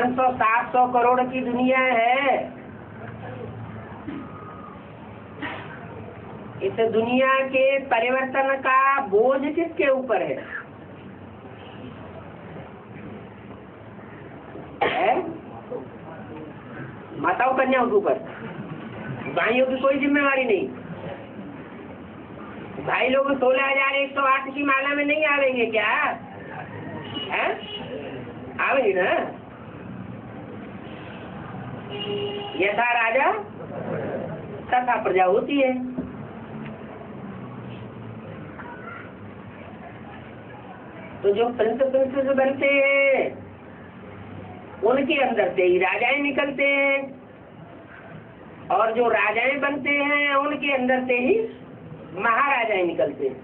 500-700 करोड़ की दुनिया है। इस दुनिया के परिवर्तन का बोझ किसके ऊपर है? माताओं कन्याओं के ऊपर। भाइयों की कोई जिम्मेवारी नहीं। भाई लोग 16,108 की माला में नहीं आवेंगे क्या? है? आवेंगे ना। यथा राजा तथा प्रजा होती है। तो जो प्रिंसेस बनते हैं उनके अंदर से ही राजाएं निकलते हैं, और जो राजाएं बनते हैं उनके अंदर से ही महाराजाएं निकलते हैं।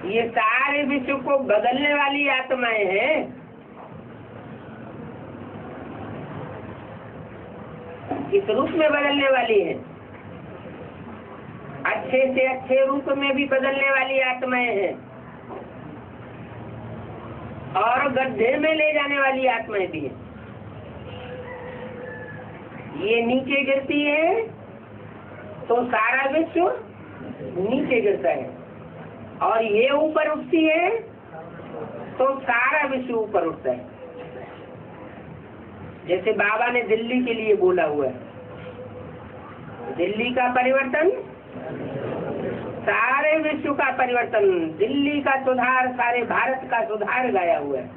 ये सारे विश्व को बदलने वाली आत्माएं हैं। किस रूप में बदलने वाली है? अच्छे से अच्छे रूप में भी बदलने वाली आत्माएं हैं, और गड्ढे में ले जाने वाली आत्माएं भी हैं। ये नीचे गिरती है तो सारा विश्व नीचे गिरता है, और ये ऊपर उठती है तो सारा विश्व ऊपर उठता है। जैसे बाबा ने दिल्ली के लिए बोला हुआ है, दिल्ली का परिवर्तन सारे विश्व का परिवर्तन, दिल्ली का सुधार सारे भारत का सुधार गाया हुआ है।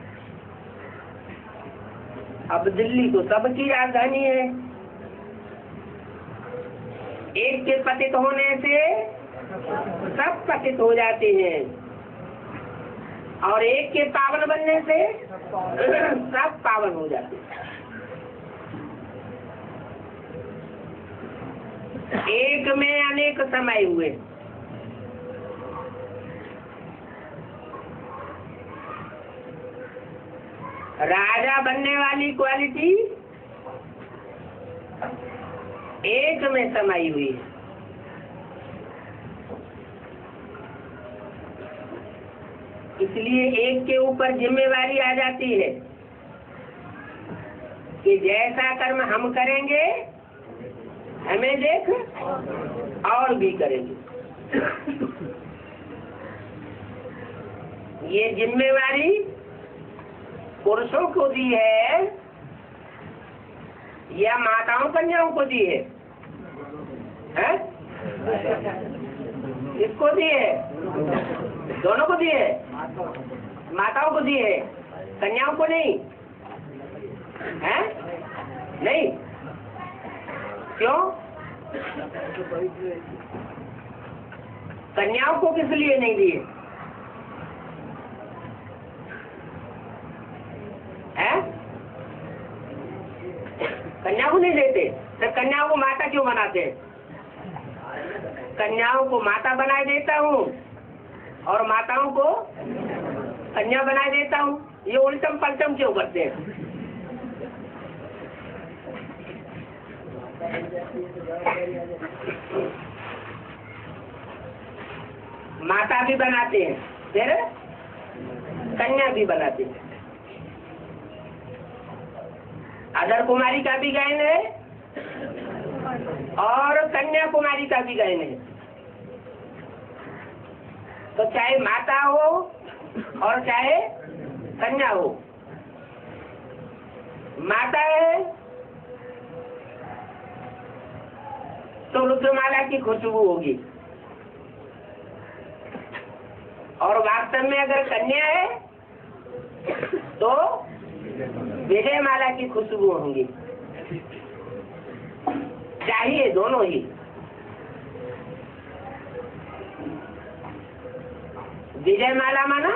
अब दिल्ली तो सबकी राजधानी है। एक के पतित होने से सब पतित हो जाते हैं, और एक के पावन बनने से सब पावन हो जाते हैं। एक में अनेक समय हुए। राजा बनने वाली क्वालिटी एक में समाई हुई है। इसलिए एक के ऊपर जिम्मेवारी आ जाती है कि जैसा कर्म हम करेंगे हमें देख और भी करेंगे। ये जिम्मेवारी पुरुषों को दी है या माताओं कन्याओं को दी है? किसको दी है? दोनों को दी है। माताओं को दी है, कन्याओं को नहीं है? नहीं। क्यों? कन्याओं को किस लिए नहीं दी है? कन्याओं को नहीं देते तो कन्याओं को माता क्यों बनाते हैं? कन्याओं को माता बना देता हूँ और माताओं को कन्या बना देता हूँ। ये उल्टम पलटम क्यों करते हैं? माता भी बनाते हैं, फिर कन्या भी बनाते हैं। अदर कुमारी का भी गायन है और कन्या कुमारी का भी गायन है। तो चाहे माता हो और चाहे कन्या हो, माता है तो रुद्रमाला की खुशबू होगी, और वास्तव में अगर कन्या है तो विजय माला की खुशबू होंगी। चाहिए दोनों ही। विजय माला माना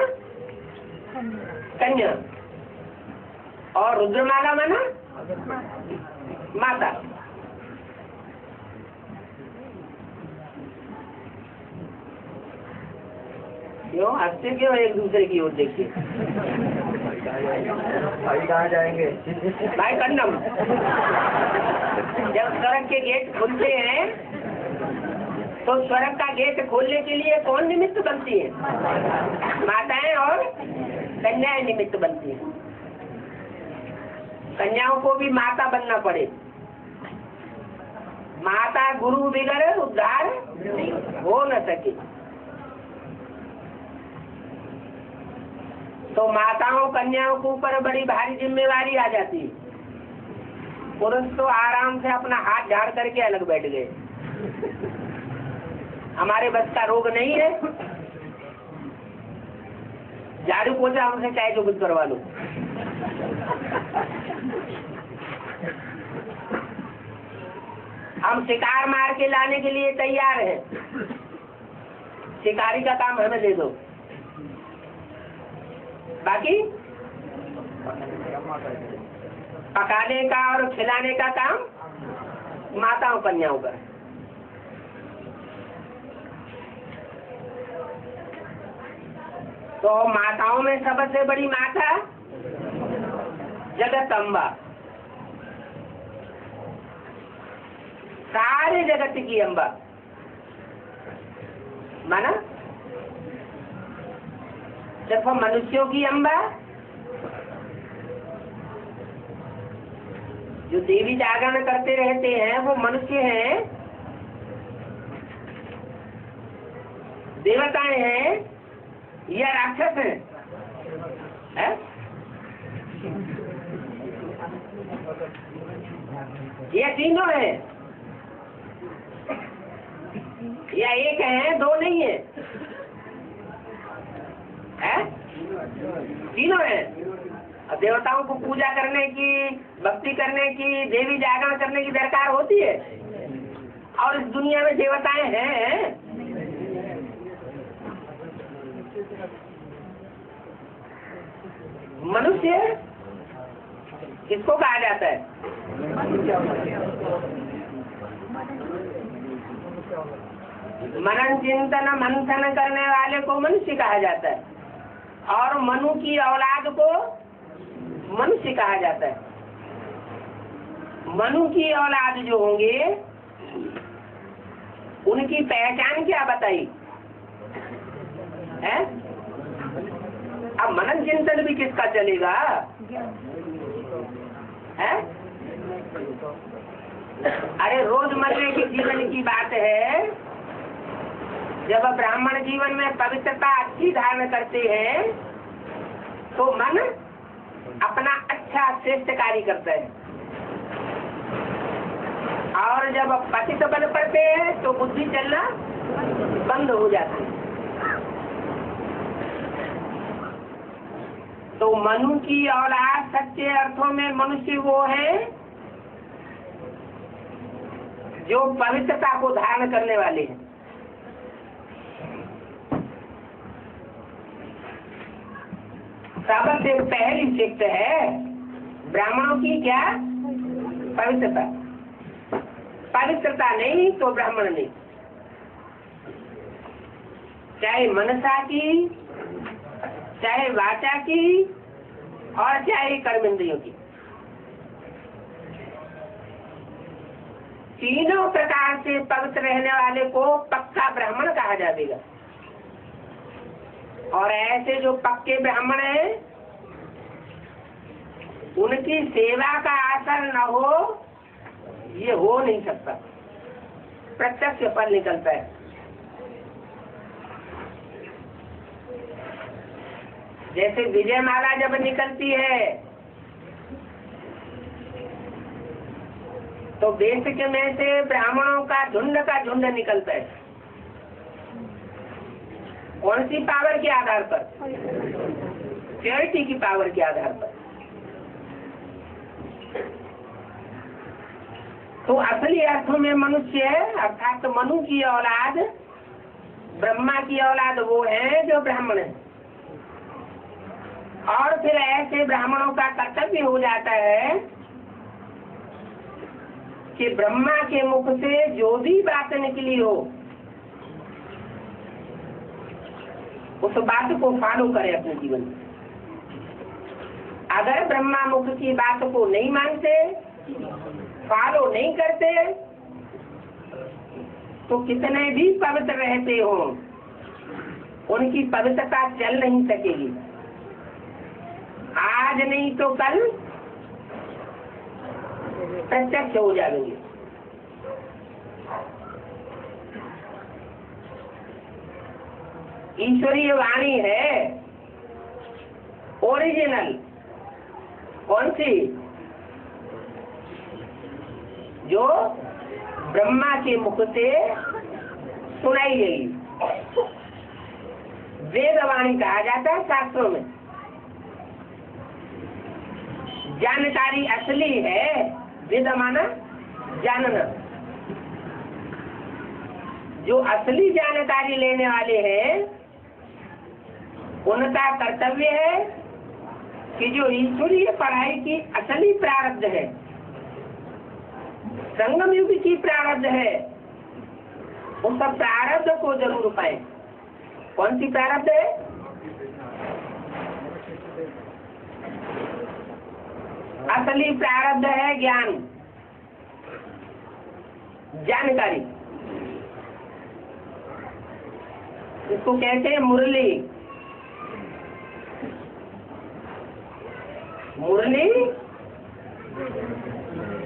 कन्या और रुद्रमाला माना माता। क्यों हंसते क्यों एक दूसरे की ओर देखते? भाई कहाँ जाएंगे? भाई कन्नम। जब स्वर्ग के गेट खुलते हैं तो स्वर्ग का गेट खोलने के लिए कौन निमित्त बनती है? माताएं और कन्याएं निमित्त बनती हैं। कन्याओं को भी माता बनना पड़े। माता गुरु बिगर उद्धार हो न सके। तो माताओं कन्याओं के ऊपर बड़ी भारी जिम्मेवारी आ जाती है। पुरुष तो आराम से अपना हाथ झाड़ करके अलग बैठ गए, हमारे बस का रोग नहीं है, झाड़ू पोछा हमसे चाहे जो कुछ करवा लो। हम शिकार मार के लाने के लिए तैयार हैं, शिकारी का काम हमें दे दो, बाकी पकाने का और खिलाने का काम माताओं कन्याओं का। तो माताओं में सबसे बड़ी माता जगदम्बा, सारे जगत की अम्बा। माना सिर्फ मनुष्यों की अम्बा, जो देवी जागरण करते रहते हैं वो मनुष्य हैं, देवताएं हैं या राक्षस हैं? है? ये तीनों हैं या एक है, दो नहीं है, है? तीनों हैं। देवताओं को पूजा करने की, भक्ति करने की, देवी जागरण करने की दरकार होती है, और इस दुनिया में देवताएं हैं। मनुष्य किसको कहा जाता है? मनन चिंतन मंथन करने वाले को मनुष्य कहा जाता है, और मनु की औलाद को मनुष्य कहा जाता है। मनु की औलाद जो होंगे उनकी पहचान क्या बताई है? अब मनन चिंतन भी किसका चलेगा है? अरे रोजमर्रे के जीवन की बात है, जब ब्राह्मण जीवन में पवित्रता अच्छी धारण करते हैं तो मन अपना अच्छा श्रेष्ठ कार्य करता है, और जब पतित बन पड़ते हैं तो बुद्धि चलना बंद हो जाती है। तो मनु की औलाद सच्चे अर्थों में मनुष्य वो है जो पवित्रता को धारण करने वाले हैं। सबसे पहली शिक्त है ब्राह्मणों की क्या? पवित्रता। पवित्रता नहीं तो ब्राह्मण नहीं, चाहे मनसा की, चाहे वाचा की, और चाहे कर्मेंद्रियों की। तीनों प्रकार से पवित्र रहने वाले को पक्का ब्राह्मण कहा जाएगा। और ऐसे जो पक्के ब्राह्मण हैं उनकी सेवा का असर न हो, ये हो नहीं सकता, प्रत्यक्ष फल निकलता है। जैसे विजय माला जब निकलती है तो बेसिक में से ब्राह्मणों का झुंड निकलता है। कौन सी पावर के आधार पर? प्योरिटी की पावर के आधार पर। तो असली अर्थों में मनुष्य है, अर्थात मनु की औलाद, ब्रह्मा की औलाद वो है जो ब्राह्मण है। और फिर ऐसे ब्राह्मणों का कर्तव्य हो जाता है कि ब्रह्मा के मुख से जो भी बात निकली हो उस बात को फॉलो करे अपने जीवन में। अगर ब्रह्मा मुख की बात को नहीं मानते, फॉलो नहीं करते, तो कितने भी पवित्र रहते हो उनकी पवित्रता चल नहीं सकेगी। आज नहीं तो कल प्रत्यक्ष हो जाएंगे। ईश्वरीय वाणी है ओरिजिनल, कौन सी? जो ब्रह्मा के मुख से सुनाई गई, वेदवाणी कहा जाता है शास्त्रों में। जानकारी असली है, वेद माना जानना। जो असली जानकारी लेने वाले हैं उनका कर्तव्य है कि जो ईश्वरीय पढ़ाई की असली प्रारब्ध है, संगम युग की प्रारब्ध है, उस प्रारब्ध को जरूर पाए। कौन सी प्रारब्ध है? असली प्रारब्ध है ज्ञान, जानकारी। इसको कहते हैं मुरली। मुरली,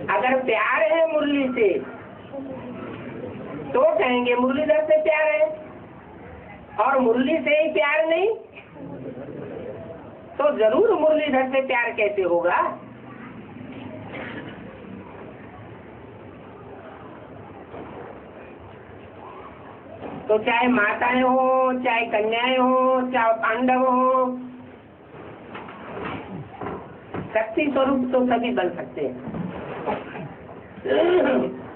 अगर प्यार है मुरली से तो कहेंगे मुरलीधर से प्यार है, और मुरली से ही प्यार नहीं तो जरूर मुरलीधर से प्यार कैसे होगा? तो चाहे माताएं हो, चाहे कन्याएं हो, चाहे पांडव हो, शक्ति स्वरूप तो सभी बन सकते हैं।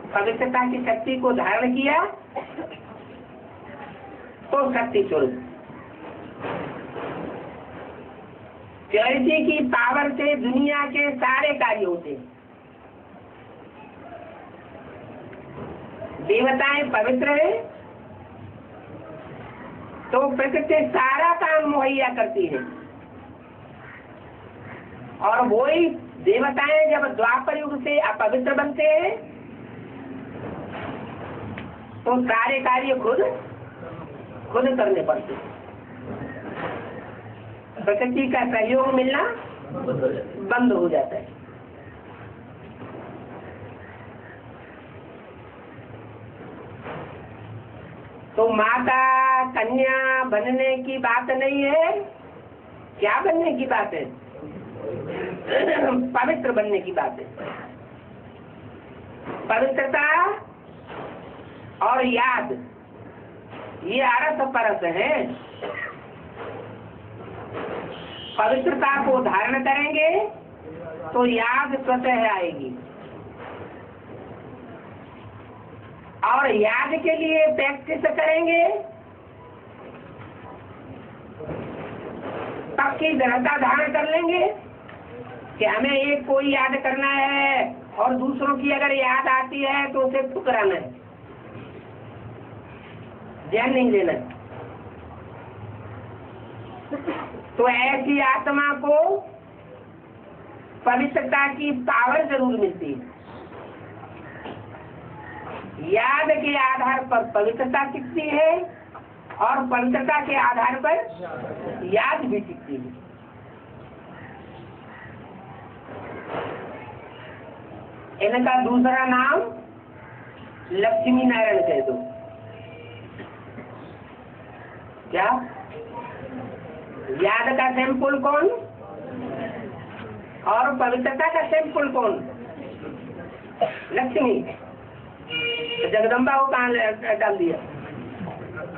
पवित्रता की शक्ति को धारण किया तो शक्ति स्वरूप। प्योरिटी की पावर से दुनिया के सारे कार्य होते हैं। देवताएं पवित्र है तो प्रकृति सारा काम मुहैया करती है, और वही देवताएं जब द्वापर युग से अपवित्र बनते हैं तो सारे कार्य खुद करने पड़ते हैं। प्रकृति का सहयोग मिलना बंद हो जाता है। तो माता कन्या बनने की बात नहीं है। क्या बनने की बात है? पवित्र बनने की बात है। पवित्रता और याद ये अरस परस है। पवित्रता को धारण करेंगे तो याद स्वतः आएगी, और याद के लिए प्रैक्टिस करेंगे, पक्की दृढ़ता धारण कर लेंगे कि हमें एक कोई याद करना है, और दूसरों की अगर याद आती है तो उसे ठुकराना है, ध्यान नहीं देना। तो ऐसी आत्मा को पवित्रता की पावर जरूर मिलती है। याद के आधार पर पवित्रता टिकती है, और पवित्रता के आधार पर याद भी टिकती है। इनका दूसरा नाम लक्ष्मी नारायण कह दो। क्या? याद का सैंपल कौन और पवित्रता का सैंपल कौन? लक्ष्मी। तो जगदम्बा को कहाँ डाल दिया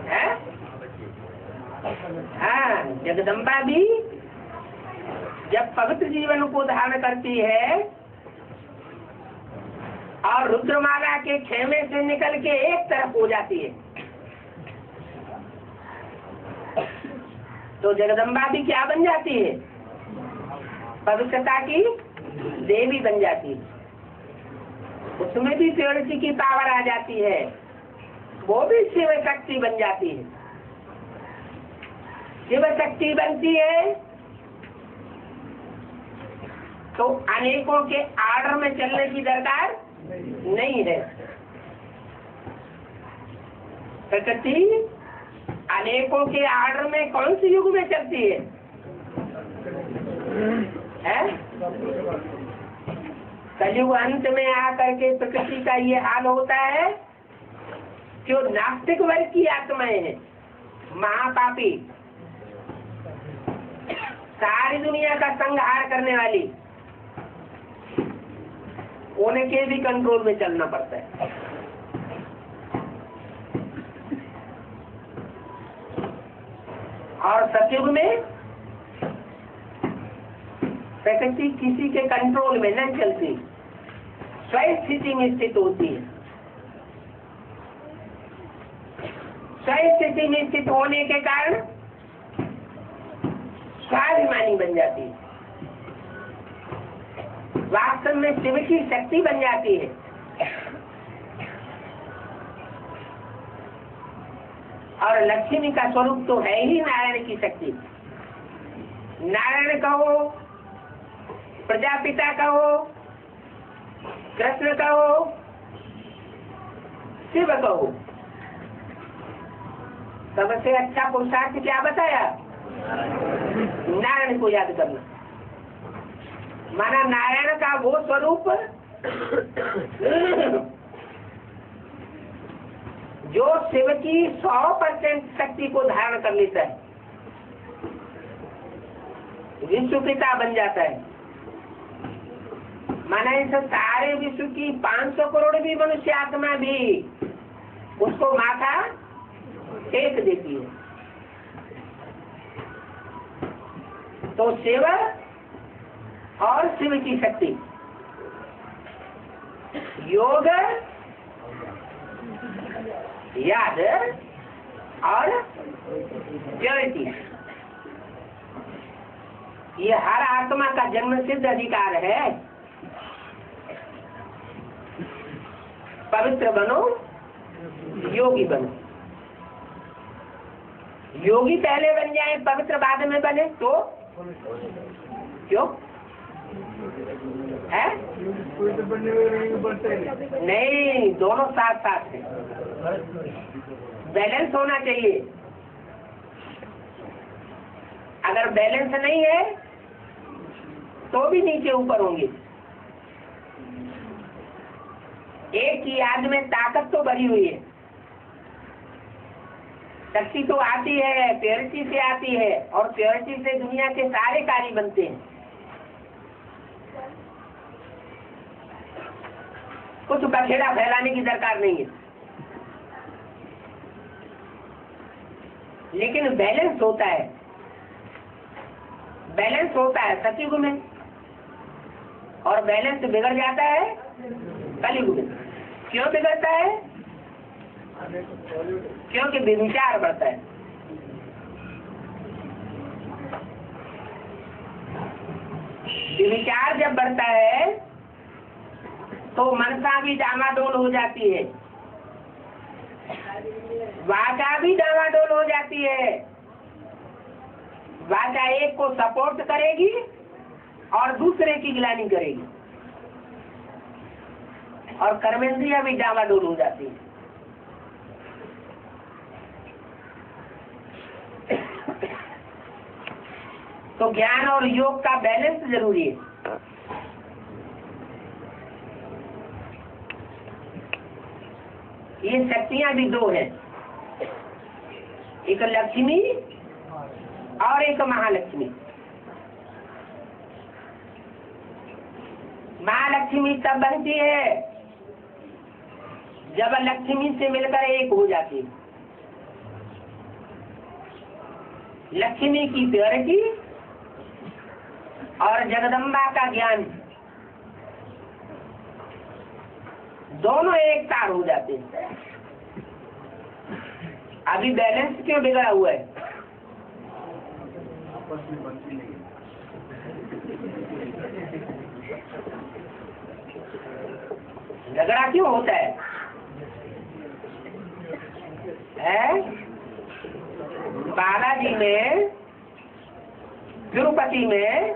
है? हाँ, जगदम्बा भी जब पवित्र जीवन को धारण करती है और रुद्रमाला के खेमे से निकल के एक तरफ हो जाती है, तो जगदम्बा भी क्या बन जाती है? पवित्रता की देवी बन जाती है। उसमें भी प्योरिटी की पावर आ जाती है, वो भी शिव शक्ति बन जाती है। शिव शक्ति बनती है तो अनेकों के आर्डर में चलने की दरकार नहीं है। प्रकृति अनेकों के आर्डर में कौन सी युग में चलती है? है? कलयुग अंत में आकर के प्रकृति का ये हाल होता है। जो नास्तिक वर्ग की आत्माएं हैं, महापापी, सारी दुनिया का संहार करने वाली, उनके भी कंट्रोल में चलना पड़ता है। और सतयुग में प्रकृति किसी के कंट्रोल में नहीं चलती, स्वयं स्थिति में स्थित होती है। स्वयं स्थिति में स्थित होने के कारण स्वाभिमानी बन जाती है, वास्तव में शिव की शक्ति बन जाती है। और लक्ष्मी का स्वरूप तो है ही नारायण की शक्ति। नारायण कहो, प्रजापिता कहो, कृष्ण कहो, शिव कहो, सबसे अच्छा पुरुषार्थ क्या बताया? नारायण को याद करना। माना नारायण का वो स्वरूप जो शिव की 100% शक्ति को धारण कर लेता है, विश्व पिता बन जाता है। माना इस सारे विश्व की 500 करोड़ भी मनुष्य आत्मा भी उसको माथा टेक देती है। तो शिव और शिव की शक्ति, योग, याद और प्योरिटी, ये हर आत्मा का जन्म सिद्ध अधिकार है। पवित्र बनो, योगी बनो। योगी पहले बन जाए, पवित्र बाद में बने तो क्यों है? नहीं, दोनों साथ साथ है, बैलेंस होना चाहिए। अगर बैलेंस नहीं है तो भी नीचे ऊपर होंगे। एक की याद में ताकत तो भरी हुई है, शक्ति तो आती है, प्योरिटी से आती है, और प्योरिटी से दुनिया के सारे कार्य बनते हैं। कुछ बखेड़ा फैलाने की दरकार नहीं है, लेकिन बैलेंस होता है। बैलेंस होता है सतयुग में, और बैलेंस बिगड़ जाता है कलयुग में। क्यों बिगड़ता है? क्योंकि विचार बढ़ता है। विचार जब बढ़ता है तो मनसा भी डामाडोल हो जाती है, वाचा भी डामाडोल हो जाती है। वाचा एक को सपोर्ट करेगी और दूसरे की गिलानी करेगी, और कर्मेंद्रियां भी डामाडोल हो जाती है। तो ज्ञान और योग का बैलेंस जरूरी है। ये शक्तियां भी दो हैं, एक लक्ष्मी और एक महालक्ष्मी। महालक्ष्मी तब बनती है जब लक्ष्मी से मिलकर एक हो जाती है। लक्ष्मी की प्योरिटी और जगदम्बा का ज्ञान दोनों एक तार हो जाते हैं। अभी बैलेंस क्यों बिगड़ा हुआ है? झगड़ा क्यों होता है? बालाजी में, तिरुपति में,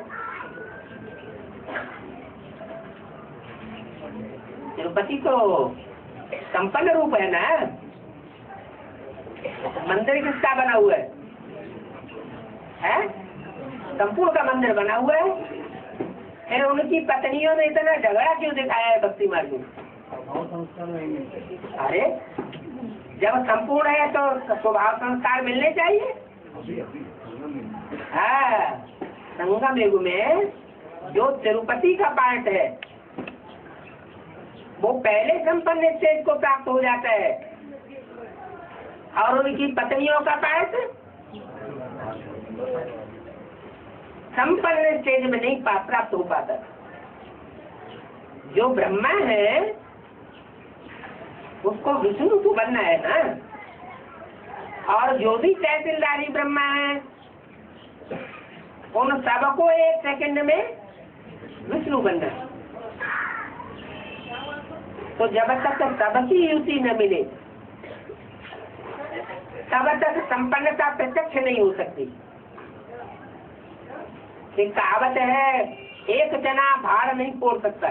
तिरुपति तो संपन्न रूप है ना। मंदिर किसका बना हुआ है? संपूर्ण का मंदिर बना हुआ है। फिर उनकी पत्नियों ने इतना झगड़ा क्यों दिखाया है भक्ति मार्ग में? अरे जब संपूर्ण है तो स्वभाव संस्कार मिलने चाहिए। हाँ, संगम युग में जो तिरुपति का पाठ है वो पहले संपन्न स्टेज को प्राप्त हो जाता है और उनकी पत्नियों का पाठ संपन्न स्टेज में नहीं प्राप्त हो पाता। जो ब्रह्मा है उसको विष्णु तो बनना है ना, और जो भी तहसीलदारी ब्रह्मा है उन सबको एक सेकंड में विष्णु बनना है। तो जब तक सबकी युति न मिले तब तक संपन्नता प्रत्यक्ष नहीं हो सकती। एक कहावत है, एक जना भार नहीं फोड़ सकता।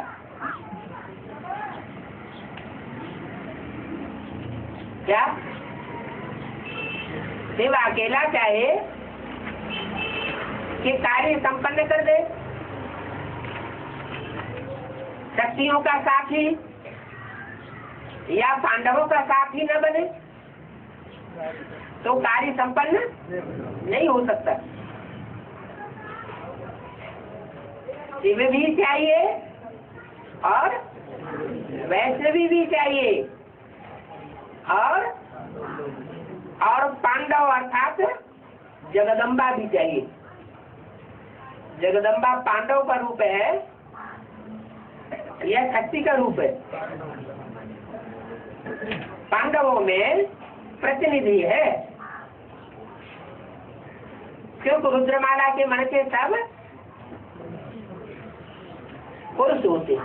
क्या शिव अकेला चाहे कि कार्य संपन्न कर दे, शक्तियों का साथी या पांडवों का साथी न बने तो कार्य संपन्न नहीं हो सकता। शिव भी चाहिए और वैष्णवी भी चाहिए और पांडव अर्थात जगदम्बा भी चाहिए। जगदम्बा पांडव का रूप है या शक्ति का रूप है? पांडवों में प्रतिनिधि है, क्योंकि रुद्रमाला के मन के सब पुरुष होते,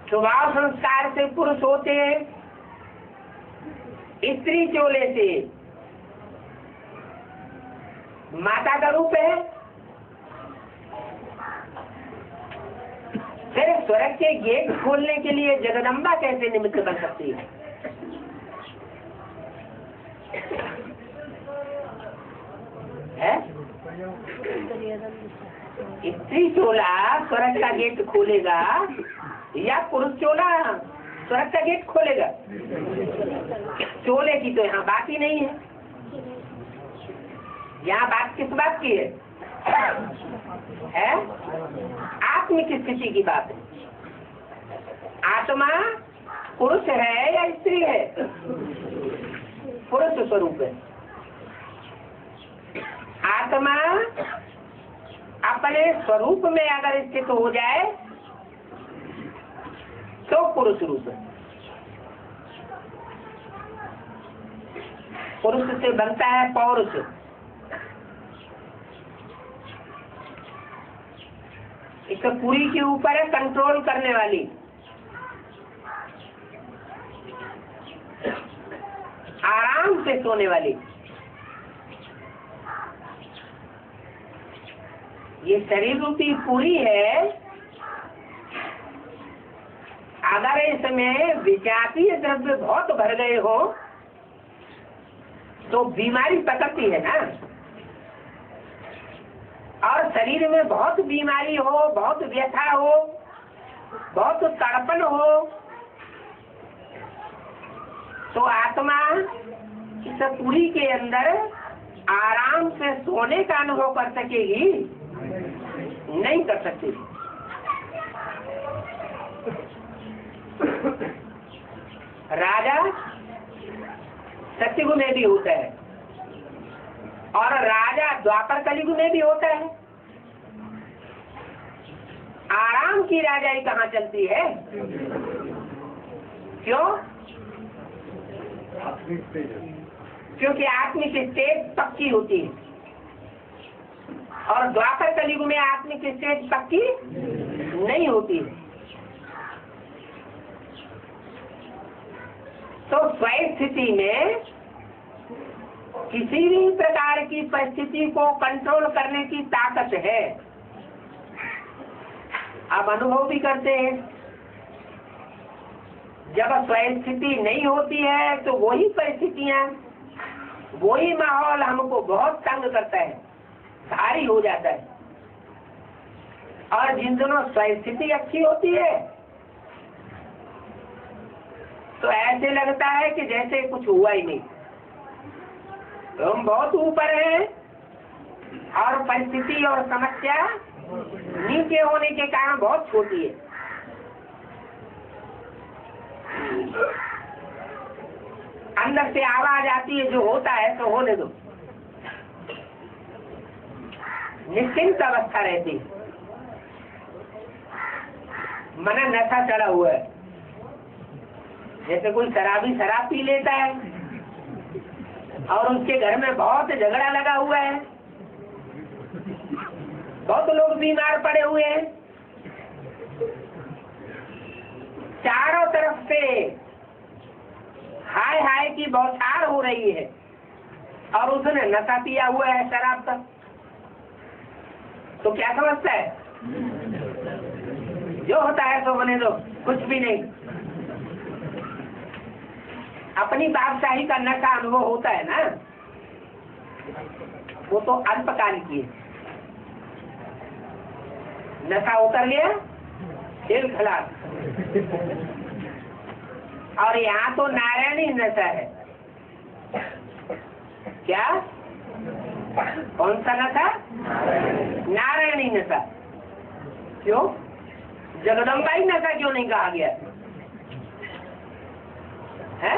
स्वभाव संस्कार से पुरुष होते, स्त्री चोले से माता का रूप है। फिर स्वर्ग के गेट खोलने के लिए जगदम्बा कैसे निमित्त बन सकती है? स्त्री चोला स्वर्ग का गेट खोलेगा या पुरुष चोला स्वर्ग का गेट खोलेगा? चोले की तो यहाँ बात ही नहीं है। यहाँ बात किस बात की है? आत्मिक स्थिति की बात है। आत्मा पुरुष है या स्त्री है? पुरुष स्वरूप है। आत्मा अपने स्वरूप में अगर स्थित हो जाए तो पुरुष रूप है। पुरुष से बनता है पौरुष। इसका पूरी के ऊपर है कंट्रोल करने वाली। आराम से सोने वाली। ये शरीर रूपी पूरी है। अगर इसमें विजातीय द्रव्य बहुत भर गए हो तो बीमारी पकड़ती है ना। और शरीर में बहुत बीमारी हो, बहुत व्यथा हो, बहुत तड़पन हो तो आत्मा इस पूरी के अंदर आराम से सोने का अनुभव कर सकेगी? नहीं कर सकती। राजा सत्युग में भी होता है और राजा द्वापर कलियुग में भी होता है। आराम की राजाई कहाँ चलती है? क्यों? क्योंकि आत्मिक स्टेज पक्की होती है और द्वापर कलियुग में आत्मिक स्टेज पक्की नहीं होती है। तो स्वस्थिति में किसी भी प्रकार की परिस्थिति को कंट्रोल करने की ताकत है। आप अनुभव भी करते हैं। जब स्वस्थिति नहीं होती है तो वही परिस्थितियां वही माहौल हमको बहुत तंग करता है, भारी हो जाता है। और जिन दिनों स्थिति अच्छी होती है तो ऐसे लगता है कि जैसे कुछ हुआ ही नहीं, तो हम बहुत ऊपर हैं और परिस्थिति और समस्या नीचे होने के कारण बहुत छोटी है। अंदर से आवाज आती है, जो होता है तो होने दो, निश्चिंत अवस्था रहती है। मना नशा चढ़ा हुआ है, जैसे कोई शराबी शराब पी लेता है और उसके घर में बहुत झगड़ा लगा हुआ है, बहुत लोग बीमार पड़े हुए हैं, चारों तरफ से हाय हाय की बौछार हो रही है और उसने नशा पिया हुआ है शराब का, तो क्या समझता है? जो होता है तो होने दो, कुछ भी नहीं। अपनी बादशाही का नशा अनुभव होता है ना, वो तो अल्पकाल की है। नशा उतर गया, खेल खलास। और यहाँ तो नारायणी नशा है। क्या? कौन सा नशा? नारायणी नशा। क्यों? जगदम्बाई नशा क्यों नहीं कहा गया है?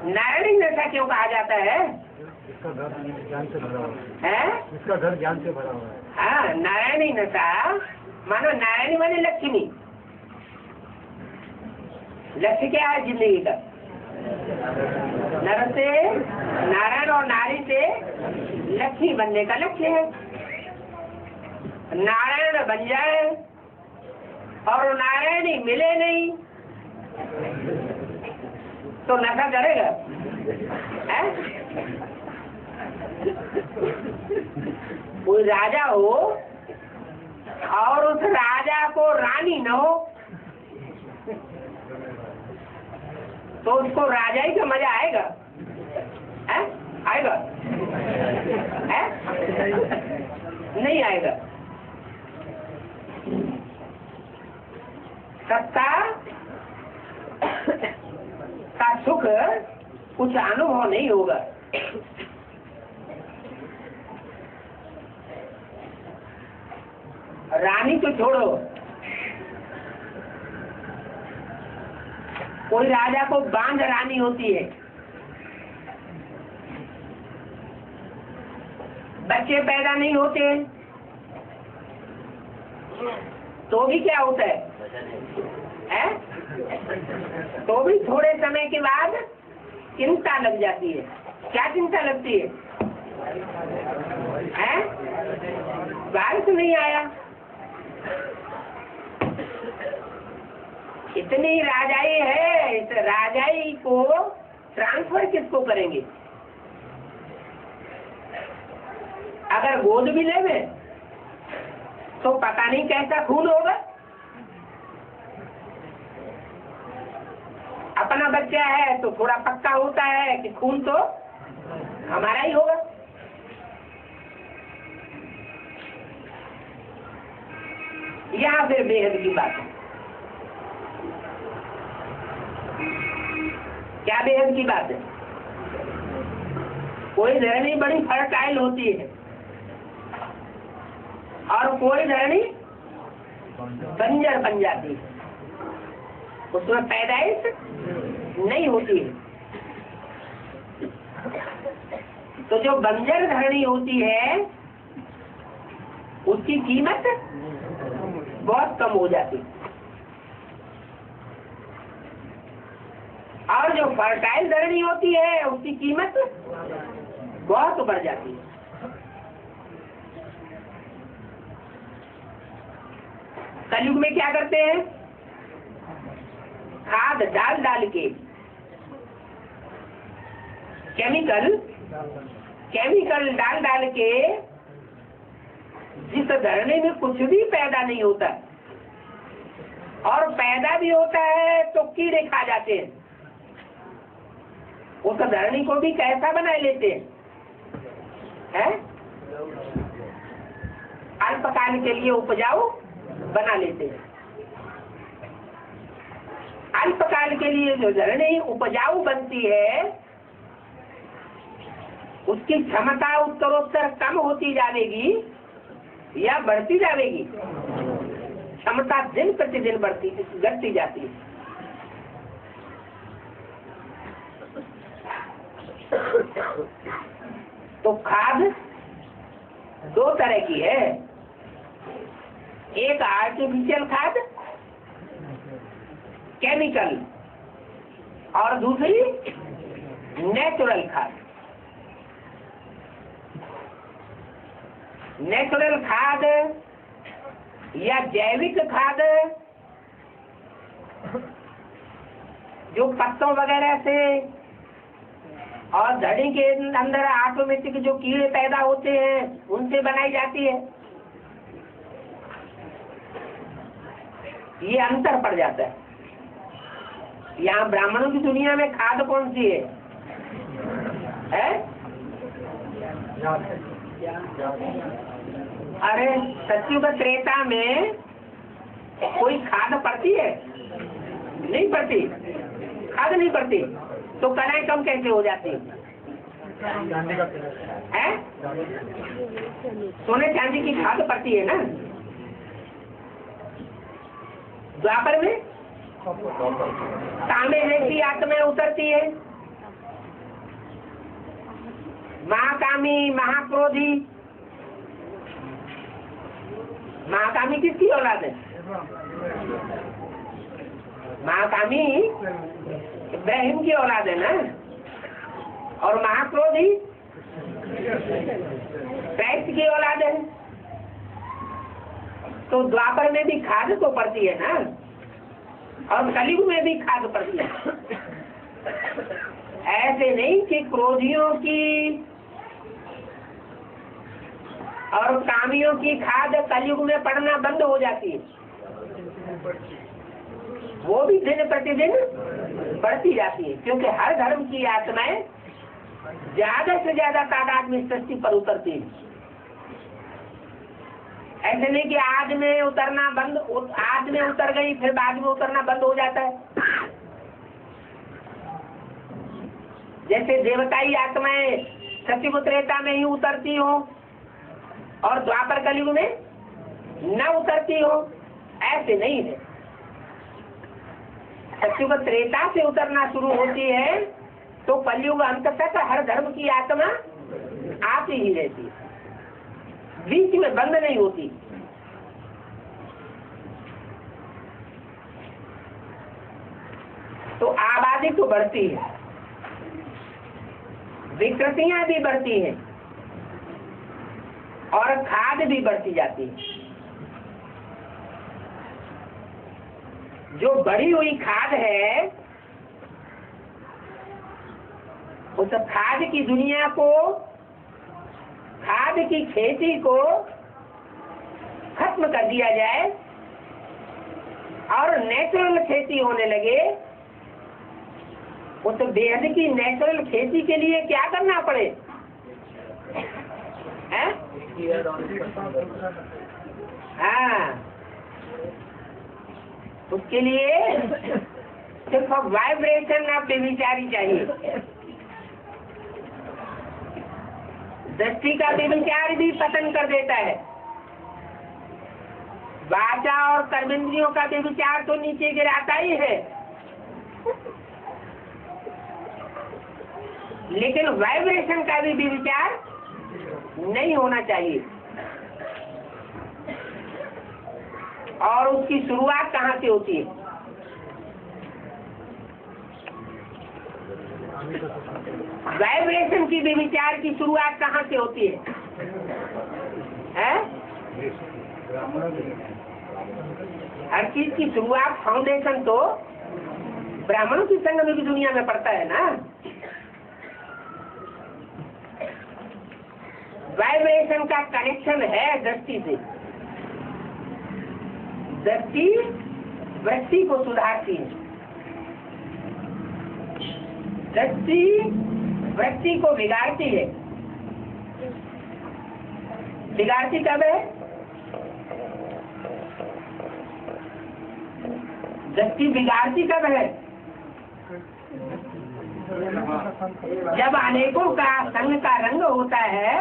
नारायणी नशा क्यों कहा जाता है? इसका घर ज्ञान से भरा हुआ है, इसका घर ज्ञान से भरा हुआ है। हाँ, नारायणी नशा मानो नारायणी माने लक्ष्मी। लक्ष्य क्या है जिंदगी का? नर से नारायण और नारी से लक्ष्मी बनने का लक्ष्य है। नारायण बन जाए और नारायणी मिले नहीं तो नशा करेगा है? कोई राजा हो और उस राजा को रानी न हो तो उसको राजाई का मजा आएगा? है? आएगा? है? नहीं आएगा। सत्ता का सुख कुछ अनुभव नहीं होगा। रानी तो छोड़ो, कोई राजा को बांध रानी होती है, बच्चे पैदा नहीं होते तो भी क्या होता है? तो भी थोड़े समय के बाद चिंता लग जाती है। क्या चिंता लगती है? बारिश नहीं आया, इतनी राजाई है, इस राजाई को ट्रांसफर किसको करेंगे? अगर गोद भी लेवे तो पता नहीं कैसा खून होगा। अपना बच्चा है तो थोड़ा पक्का होता है कि खून तो हमारा ही होगा। यहाँ फिर बेहद की बात है। क्या बेहद की बात है? कोई धरनी बड़ी फर्टाइल होती है और कोई धरनी बंजर बन जाती है, उसमें पैदाइश नहीं होती है। तो जो बंजर धरनी होती है उसकी कीमत बहुत कम हो जाती है और जो फर्टाइल धरनी होती है उसकी कीमत बहुत बढ़ जाती है। कलयुग में क्या करते हैं? खाद डाल डाल के, केमिकल डाल डाल के, जिस धरने में कुछ भी पैदा नहीं होता और पैदा भी होता है तो कीड़े खा जाते हैं। उस धरणी को भी कैसा बना लेते हैं? अल्पकाल के लिए उपजाऊ बना लेते हैं। अल्पकाल के लिए जो धरणी उपजाऊ बनती है उसकी क्षमता उत्तरोत्तर कम होती जाएगी या बढ़ती जाएगी? क्षमता दिन प्रतिदिन घटती जाती है। तो खाद दो तरह की है, एक आर्टिफिशियल खाद केमिकल और दूसरी नेचुरल खाद। नेचुरल खाद या जैविक खाद जो पत्तों वगैरह से और धड़ी के अंदर ऑटोमेटिक जो कीड़े पैदा होते हैं उनसे बनाई जाती है। ये अंतर पड़ जाता है। यहाँ ब्राह्मणों की दुनिया में खाद कौन सी है? अरे सत्युग त्रेता में कोई खाद पड़ती है? नहीं पड़ती, खाद नहीं पड़ती। तो कलाएं कम कैसे हो जाती है? सोने चांदी की खाद पड़ती है ना। द्वापर में तांबे जैसी आत्माएं उतरती है। महाकामी, महाक्रोधी। महाकामी किसकी औलाद है? महाकामी इब्राहिम की औलाद है ना। और महाक्रोधी क्राइस्ट की औलाद है। तो द्वापर में भी खाद तो पड़ती है ना, और कलयुग में भी खाद पड़ती है। ऐसे नहीं कि क्रोधियों की और कामियों की खाद कलयुग में पड़ना बंद हो जाती है। वो भी दिन प्रतिदिन बढ़ती जाती है, क्योंकि हर धर्म की आत्माएं ज्यादा से ज्यादा तादाद में सृष्टि पर उतरती है। ऐसे नहीं कि आज में उतरना बंद, आज में उतर गई फिर बाद में उतरना बंद हो जाता है। जैसे देवताई आत्माएं सत्युग त्रेता में ही उतरती हो और द्वापर कलयुग में न उतरती हो, ऐसे नहीं है। सत्युग त्रेता से उतरना शुरू होती है तो कलयुग अंत तक हर धर्म की आत्मा आती ही रहती है, बीच में बंद नहीं होती। तो आबादी तो बढ़ती है, विकृतियां भी बढ़ती हैं और खाद भी बढ़ती जाती है। जो बढ़ी हुई खाद है उस खाद की दुनिया को, खाद की खेती को खत्म कर दिया जाए और नेचुरल खेती होने लगे। उस बेहद की नेचुरल खेती के लिए क्या करना पड़े? हाँ, उसके लिए सिर्फ वाइब्रेशन ऑफ बेविचारी चाहिए। दृष्टि का बेविचार भी पतन कर देता है। वाचा और कर्मेंद्रियों का बेविचार तो नीचे गिराता ही है, लेकिन वाइब्रेशन का भी बेविचार नहीं होना चाहिए। और उसकी शुरुआत कहाँ से होती है? वाइब्रेशन की विचार की शुरुआत कहाँ से होती है? हर चीज की शुरुआत, फाउंडेशन तो ब्राह्मणों की संग में भी दुनिया में पड़ता है ना। वाइब्रेशन का कनेक्शन है दृष्टि से। दृष्टि वृत्ति को सुधारती है। दृष्टि वृत्ति को बिगाड़ती है। बिगाड़ती कब है? दृष्टि बिगाड़ती कब है? जब अनेकों का संग का रंग होता है,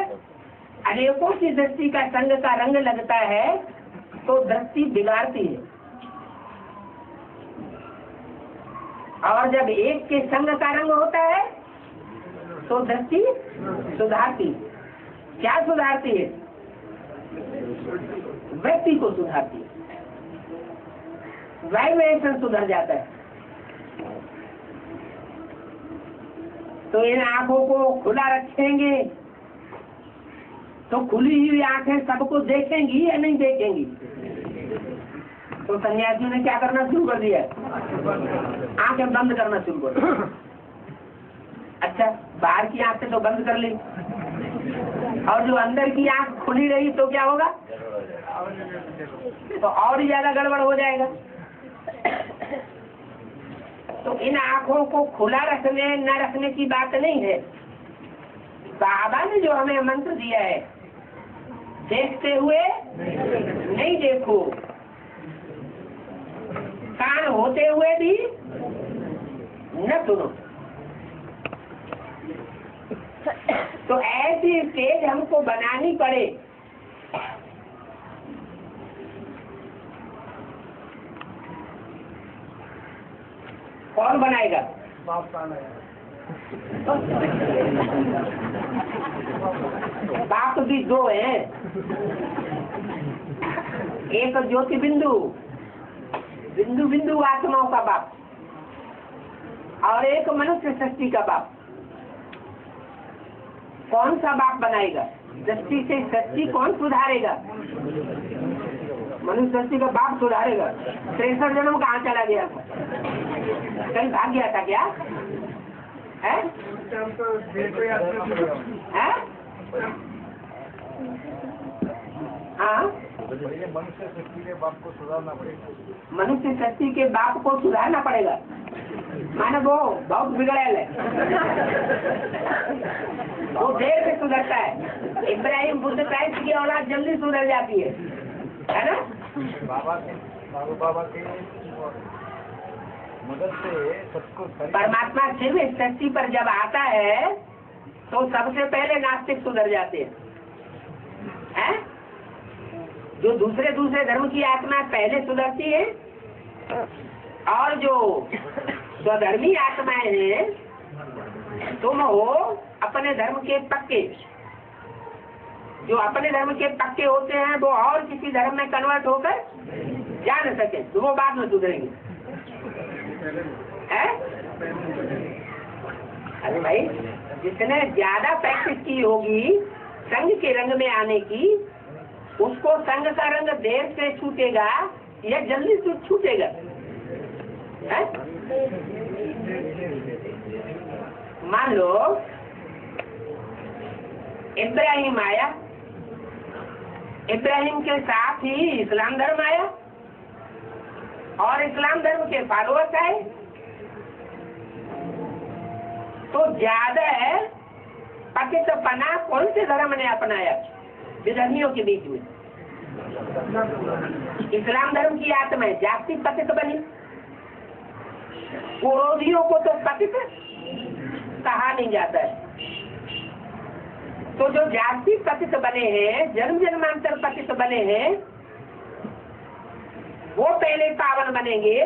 अनेकों की दृष्टि का संग का रंग लगता है, तो दृष्टि बिगाड़ती है। और जब एक के संग का रंग होता है तो दृष्टि सुधारती। क्या सुधारती है? व्यक्ति को सुधारती है, वाइब्रेशन सुधर जाता है। तो इन आंखों को खुला रखेंगे तो खुली हुई आंखें सबको देखेंगी या नहीं देखेंगी? तो सन्यासियों ने क्या करना शुरू कर दिया? आंखें बंद करना शुरू कर दिया। अच्छा, बाहर की आंखें तो बंद कर ली, और जो अंदर की आंख खुली रही तो क्या होगा? तो और ही ज्यादा गड़बड़ हो जाएगा। तो इन आंखों को खुला रखने न रखने की बात नहीं है। बाबा ने जो हमें मंत्र दिया है, देखते हुए नहीं देखो, कान होते हुए भी न सुनो। तो ऐसी स्टेज हमको बनानी पड़े। कौन बनाएगा? बाप भी दो हैं, एक ज्योति बिंदु, बिंदु बिंदु आत्माओं का बाप, और एक मनुष्य सृष्टि का बाप। कौन सा बाप बनाएगा? दृष्टि से सृष्टि कौन सुधारेगा? मनुष्य सृष्टि का बाप सुधारेगा। 63 जन्म कहाँ चला गया था? कहीं भाग गया था क्या? है? है? हाँ, मनुष्य सृष्टि के बाप को सुधारना पड़ेगा। मनुष्य सृष्टि के बाप को सुधारना पड़ेगा। मानो वो बहुत बिगड़ेल है, वो देर से सुधरता है। इब्राहिम बुद्ध क्राइस्ट की औलाद जल्दी सुधर जाती है ना? बाबा के मदद से सबको। परमात्मा फिर भी सृष्टि पर जब आता है तो सबसे पहले नास्तिक सुधर जाते हैं। जो दूसरे धर्म की आत्मा पहले सुधरती है, और जो स्वधर्मी आत्माएं हैं, तुम हो अपने धर्म के पक्के। जो अपने धर्म के पक्के होते हैं वो और किसी धर्म में कन्वर्ट होकर जा न सके, तो वो बाद में सुधरेंगे। अरे भाई, जिसने ज्यादा प्रैक्टिस की होगी संघ के रंग में आने की, उसको संघ का रंग देर से छूटेगा या जल्दी से छूटेगा? मान लो इब्राहिम आया, इब्राहिम के साथ ही इस्लाम धर्म आया, और इस्लाम धर्म के फॉलोअर्स आए, तो ज्यादा पतितपना कौन से धर्म ने अपनाया विधर्मियों के बीच में? इस्लाम धर्म की आत्माएं जाति पतित बनी। विरोधियों को तो पतित कहा नहीं जाता है। तो जो जाति पतित बने हैं, जन्म जन्मांतर पतित बने हैं, वो पहले पावन बनेंगे,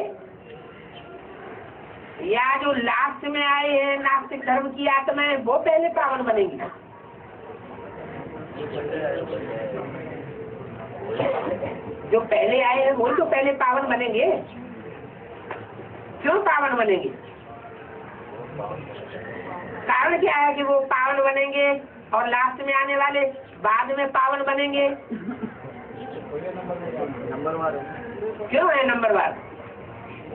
या जो लास्ट में आए हैं नास्तिक धर्म की आत्माएं, वो पहले पावन बनेंगी? जो पहले आए हैं वो तो पहले पावन बनेंगे। क्यों पावन बनेंगे? कारण क्या है कि वो पावन बनेंगे और लास्ट में आने वाले बाद में पावन बनेंगे? नंबरवार क्यों है नंबरवार?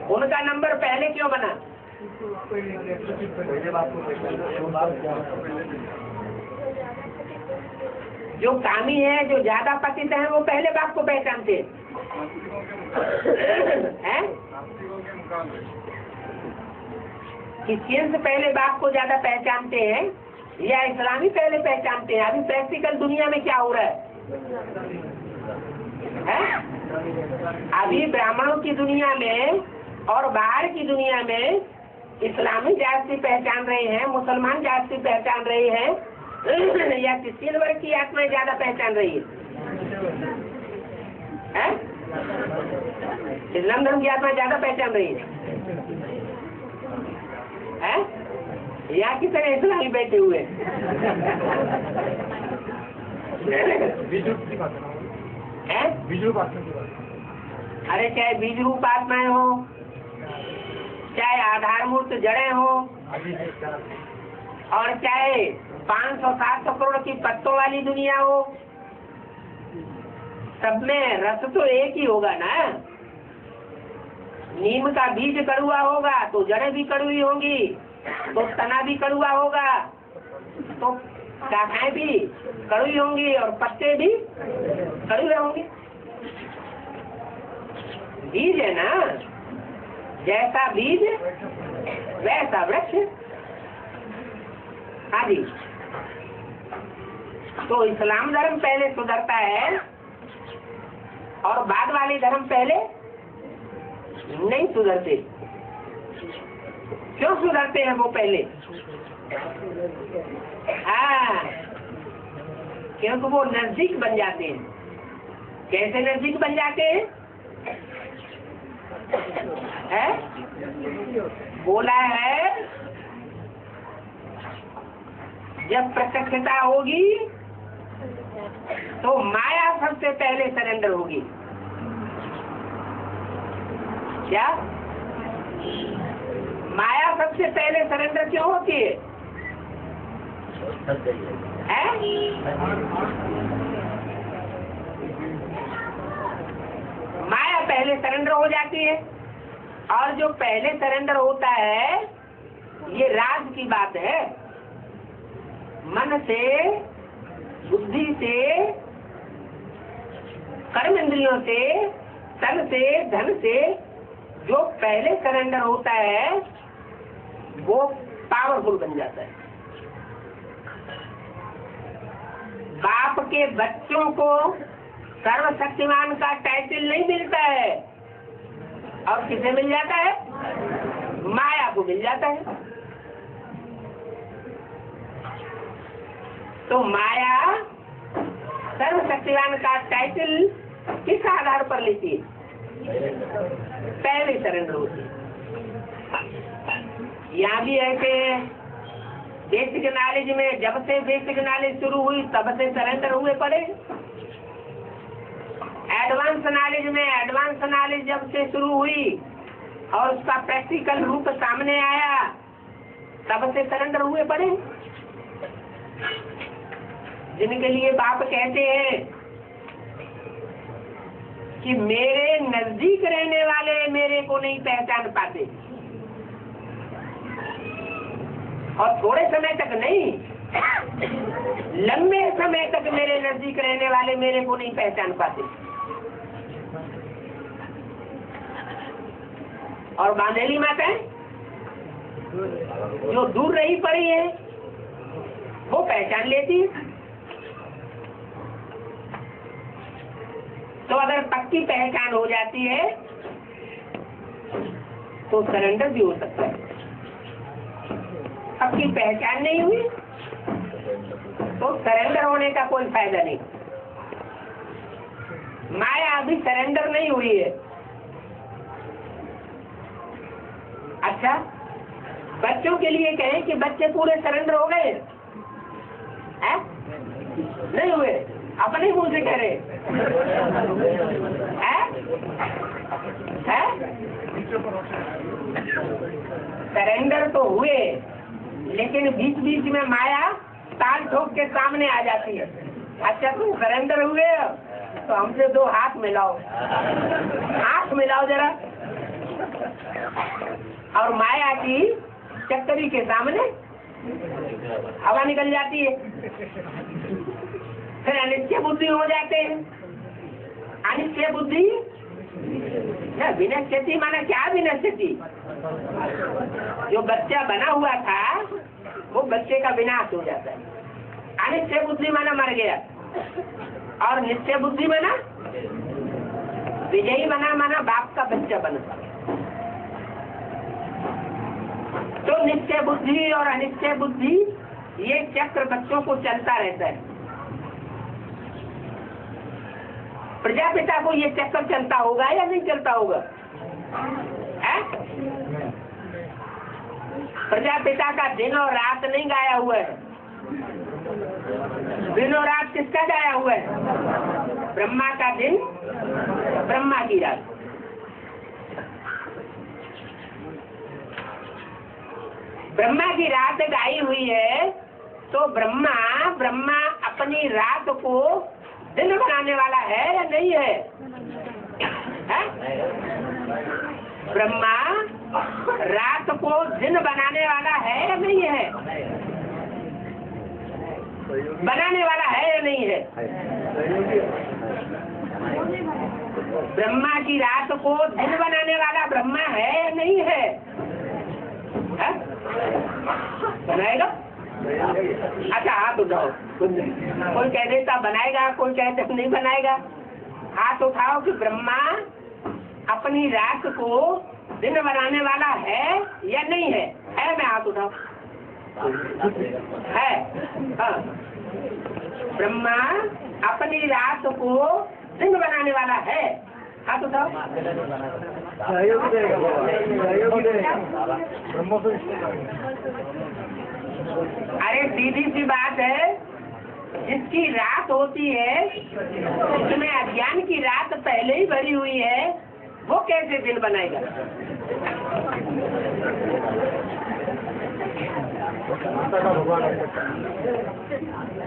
उनका नंबर पहले क्यों बना? जो कामी है, जो ज्यादा पतित है, वो पहले बाप को पहचानते हैं। क्रिश्चियन से पहले बाप को ज्यादा पहचानते हैं या इस्लामी पहले पहचानते हैं? अभी प्रैक्टिकल दुनिया में क्या हो रहा है? अभी ब्राह्मणों की दुनिया में और बाहर की दुनिया में इस्लामी जाति पहचान रहे हैं, मुसलमान जाति पहचान रहे हैं या क्रिश्चियन वर्ग की आत्माएं ज्यादा पहचान रही है? इस्लाम धर्म की आत्मा ज्यादा पहचान रही है? या की तरह इस्लामी बैठे हुए अरे चाहे बीज रूप आत्माएं हो, चाहे आधारमूर्त जड़ें हो, और चाहे 500-700 करोड़ की पत्तों वाली दुनिया हो, सब में रस तो एक ही होगा ना। नीम का बीज कड़ुआ होगा तो जड़ें भी कड़ुई होंगी, तो तना भी कड़ुआ होगा, तो शाखाएं भी कड़ुई होंगी और पत्ते भी कड़ुए होंगे। बीज है ना, जैसा बीज वैसा वृक्ष आदि। तो इस्लाम धर्म पहले सुधरता है और बाद वाले धर्म पहले नहीं सुधरते। क्यों सुधरते हैं वो पहले? हाँ, क्योंकि वो नजदीक बन जाते हैं। कैसे नजदीक बन जाते हैं? बोला है जब प्रत्यक्षता होगी तो माया सबसे पहले सरेंडर होगी। क्या माया सबसे पहले सरेंडर क्यों होती है? माया पहले सरेंडर हो जाती है, और जो पहले सरेंडर होता है ये राज की बात है। मन से, बुद्धि से, कर्म इंद्रियों से, तन से, धन से जो पहले सरेंडर होता है वो पावरफुल बन जाता है। बाप के बच्चों को सर्वशक्तिमान का टाइटल नहीं मिलता है, और किसे मिल जाता है? माया को मिल जाता है। तो माया सर्वशक्तिमान का टाइटल किस आधार पर लेती है? पहले सरेंडर होती है। यहाँ भी ऐसे बेसिक नॉलेज में जब से बेसिक नॉलेज शुरू हुई तब से सरेंडर हुए पड़े। एडवांस नॉलेज में एडवांस नॉलेज जब से शुरू हुई और उसका प्रैक्टिकल रूप सामने आया तब से सरेंडर हुए पड़े। जिनके लिए बाप कहते हैं कि मेरे नजदीक रहने वाले मेरे को नहीं पहचान पाते, और थोड़े समय तक नहीं, लंबे समय तक मेरे नजदीक रहने वाले मेरे को नहीं पहचान पाते। और बांधेली माताएं जो दूर रही पड़ी है वो पहचान लेती है। तो अगर पक्की पहचान हो जाती है तो सरेंडर भी हो सकता है। पक्की पहचान नहीं हुई तो सरेंडर होने का कोई फायदा नहीं। माया अभी सरेंडर नहीं हुई है। अच्छा, बच्चों के लिए कहें कि बच्चे पूरे सरेंडर हो गए? नहीं हुए, अपने मुंह से कह रहे हैं। सरेंडर तो हुए, लेकिन बीच बीच में माया ताल ठोक के सामने आ जाती है। अच्छा, तुम सरेंडर हुए तो हमसे दो हाथ मिलाओ, हाथ मिलाओ जरा। और माया की चक्करी के सामने हवा निकल जाती है। फिर अनिश्चय बुद्धि हो जाते हैं। अनिश्चय बुद्धि ना विनश्यति माना क्या विनश्यति? जो बच्चा बना हुआ था वो बच्चे का विनाश हो जाता है। अनिश्चय बुद्धि माना मर गया, और निश्चय बुद्धि माना विजयी बना, माना बाप का बच्चा बना। तो निश्चय बुद्धि और अनिश्चय बुद्धि ये चक्र बच्चों को चलता रहता है। प्रजापिता को ये चक्कर चलता होगा या नहीं चलता होगा? प्रजापिता का दिन और रात नहीं गाया हुआ है। दिन और रात किसका गाया हुआ है? ब्रह्मा का दिन, ब्रह्मा की रात। ब्रह्मा की रात गाई हुई है, तो ब्रह्मा अपनी रात को दिन बनाने वाला है या नहीं है? ब्रह्मा रात को दिन बनाने वाला है या नहीं है? बनाने वाला है या नहीं है? ब्रह्मा की रात को दिन बनाने वाला ब्रह्मा है या नहीं है? बनाएगा? अच्छा हाथ उठाओ। कोई कह देता बनाएगा, कोई कहते नहीं बनाएगा। हाथ उठाओ कि ब्रह्मा अपनी रात को दिन बनाने वाला है या नहीं है? है? मैं हाथ उठाओ। है? हाँ। ब्रह्मा अपनी रात को दिन बनाने वाला है। हाथ उठाओ। अरे सीधी सी बात है, जिसकी रात होती है उसमें अज्ञान की रात पहले ही भरी हुई है, वो कैसे दिन बनाएगा?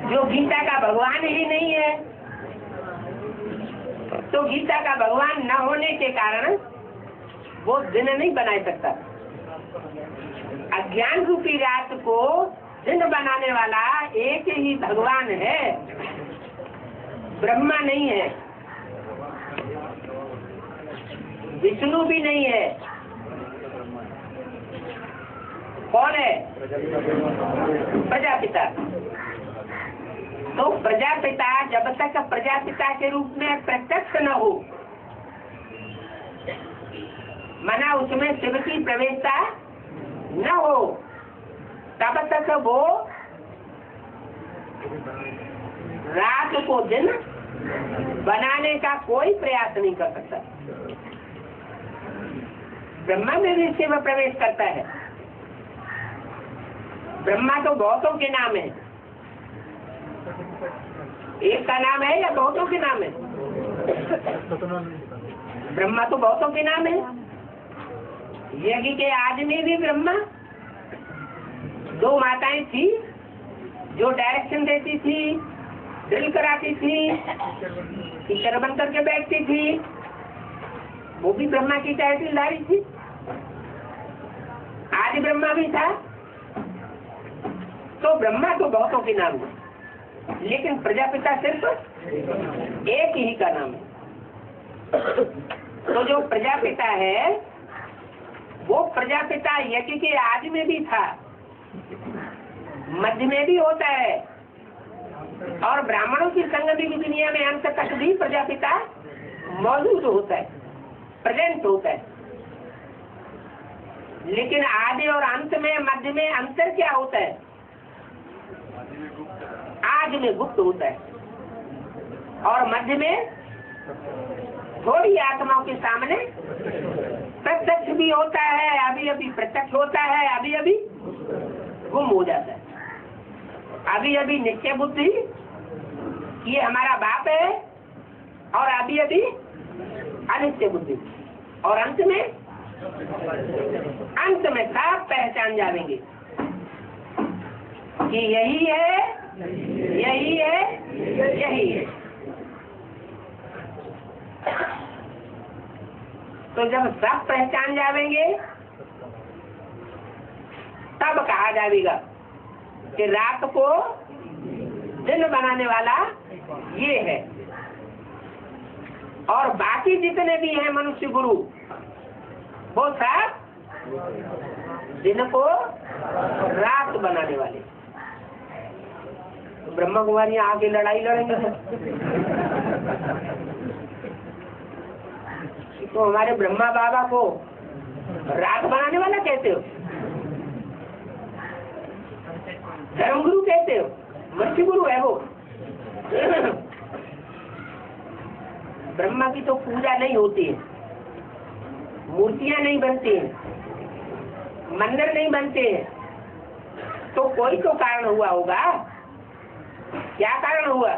जो गीता का भगवान ही नहीं है, तो गीता का भगवान न होने के कारण वो दिन नहीं बना सकता। अज्ञान रूपी रात को दिन बनाने वाला एक ही भगवान है, ब्रह्मा नहीं है, विष्णु भी नहीं है। कौन है? प्रजापिता। तो प्रजापिता जब तक प्रजापिता के रूप में प्रत्यक्ष न हो, माना उसमें शिव की प्रवेशता न हो, तब तक वो रात को दिन बनाने का कोई प्रयास नहीं कर सकता। ब्रह्मा में भी शिव प्रवेश करता है। ब्रह्मा तो बहुतों के नाम है। एक का नाम है या बहुतों के नाम है? ब्रह्मा तो बहुतों के नाम है। यज्ञ के आदमी भी ब्रह्मा। दो माताएं थी जो डायरेक्शन देती थी, ड्रिल कराती थी, टीचर बन करके बैठती थी, वो भी ब्रह्मा की तहसीलदारी थी। आदि ब्रह्मा भी था। तो ब्रह्मा तो बहुतों के नाम है, लेकिन प्रजापिता सिर्फ एक ही का नाम है। तो जो प्रजापिता है वो प्रजापिता यज्ञ के आदि में भी था, मध्य में भी होता है, और ब्राह्मणों की संगति की दुनिया में अंत तक भी प्रजापिता मौजूद होता है, प्रेजेंट होता है। लेकिन आदि और अंत में, मध्य में अंतर क्या होता है? आदि में गुप्त होता है, और मध्य में थोड़ी आत्माओं के सामने प्रत्यक्ष भी होता है, अभी अभी प्रत्यक्ष होता है, अभी अभी गुम हो जाता है। अभी अभी निश्चय बुद्धि ये हमारा बाप है, और अभी अभी अनिश्चय बुद्धि, और अंत में सब पहचान जाएंगे कि यही है, यही है, यही है। तो जब सब पहचान जाएंगे तब कहा जाएगा कि रात को दिन बनाने वाला ये है। और बाकी जितने भी हैं मनुष्य गुरु, वो सब दिन को रात बनाने वाले। तो ब्रह्मा कुमारी आगे लड़ाई लड़ेंगे तो हमारे ब्रह्मा बाबा को रात बनाने वाला कहते हो, धर्मगुरु कहते हो, मृत्यु गुरु है वो। ब्रह्मा की तो पूजा नहीं होती है, मूर्तियां नहीं बनती हैं, मंदिर नहीं बनते हैं, तो कोई तो कारण हुआ होगा। क्या कारण हुआ?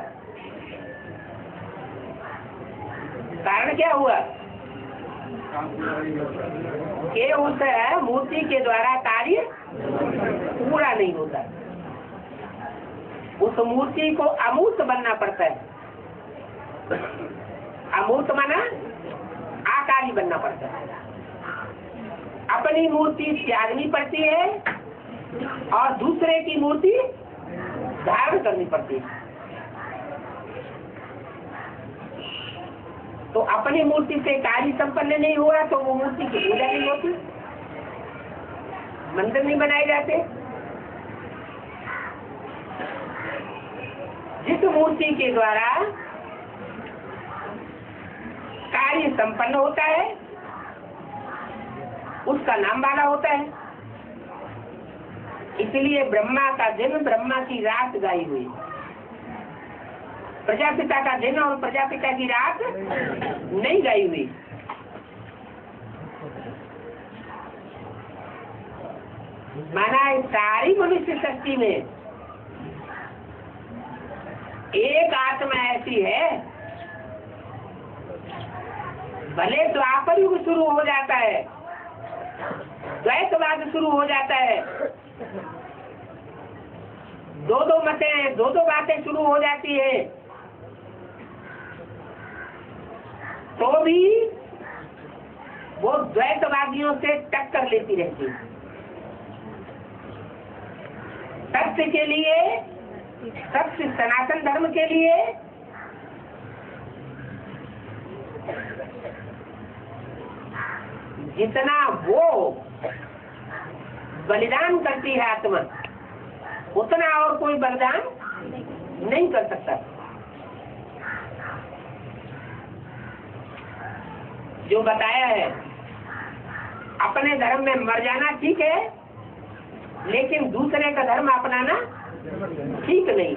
कारण क्या हुआ? ये होता है मूर्ति के द्वारा कार्य पूरा नहीं होता, उस मूर्ति को अमूर्त बनना पड़ता है। अमूर्त माना आकारी बनना पड़ता है। अपनी मूर्ति त्यागनी पड़ती है और दूसरे की मूर्ति धारण करनी पड़ती है। तो अपनी मूर्ति से कार्य संपन्न नहीं हुआ तो वो मूर्ति की पूजा नहीं होती, मंदिर नहीं बनाए जाते। जिस मूर्ति के द्वारा कार्य संपन्न होता है उसका नाम वाला होता है। इसलिए ब्रह्मा का दिन, ब्रह्मा की रात गाई हुई, प्रजापिता का दिन और प्रजापिता की रात नहीं गाई हुई। माना सारी मनुष्य सृष्टि में एक आत्मा ऐसी है, भले द्वापर युग शुरू हो जाता है, द्वैतवाद शुरू हो जाता है, दो मतें, दो बातें शुरू हो जाती है, तो भी वो द्वैतवादियों से टक्कर लेती रहती है। सत्य के लिए, सत्य सनातन धर्म के लिए जितना वो बलिदान करती है आत्मा, उतना और कोई बलिदान नहीं कर सकता। जो बताया है, अपने धर्म में मर जाना ठीक है, लेकिन दूसरे का धर्म अपनाना ठीक नहीं।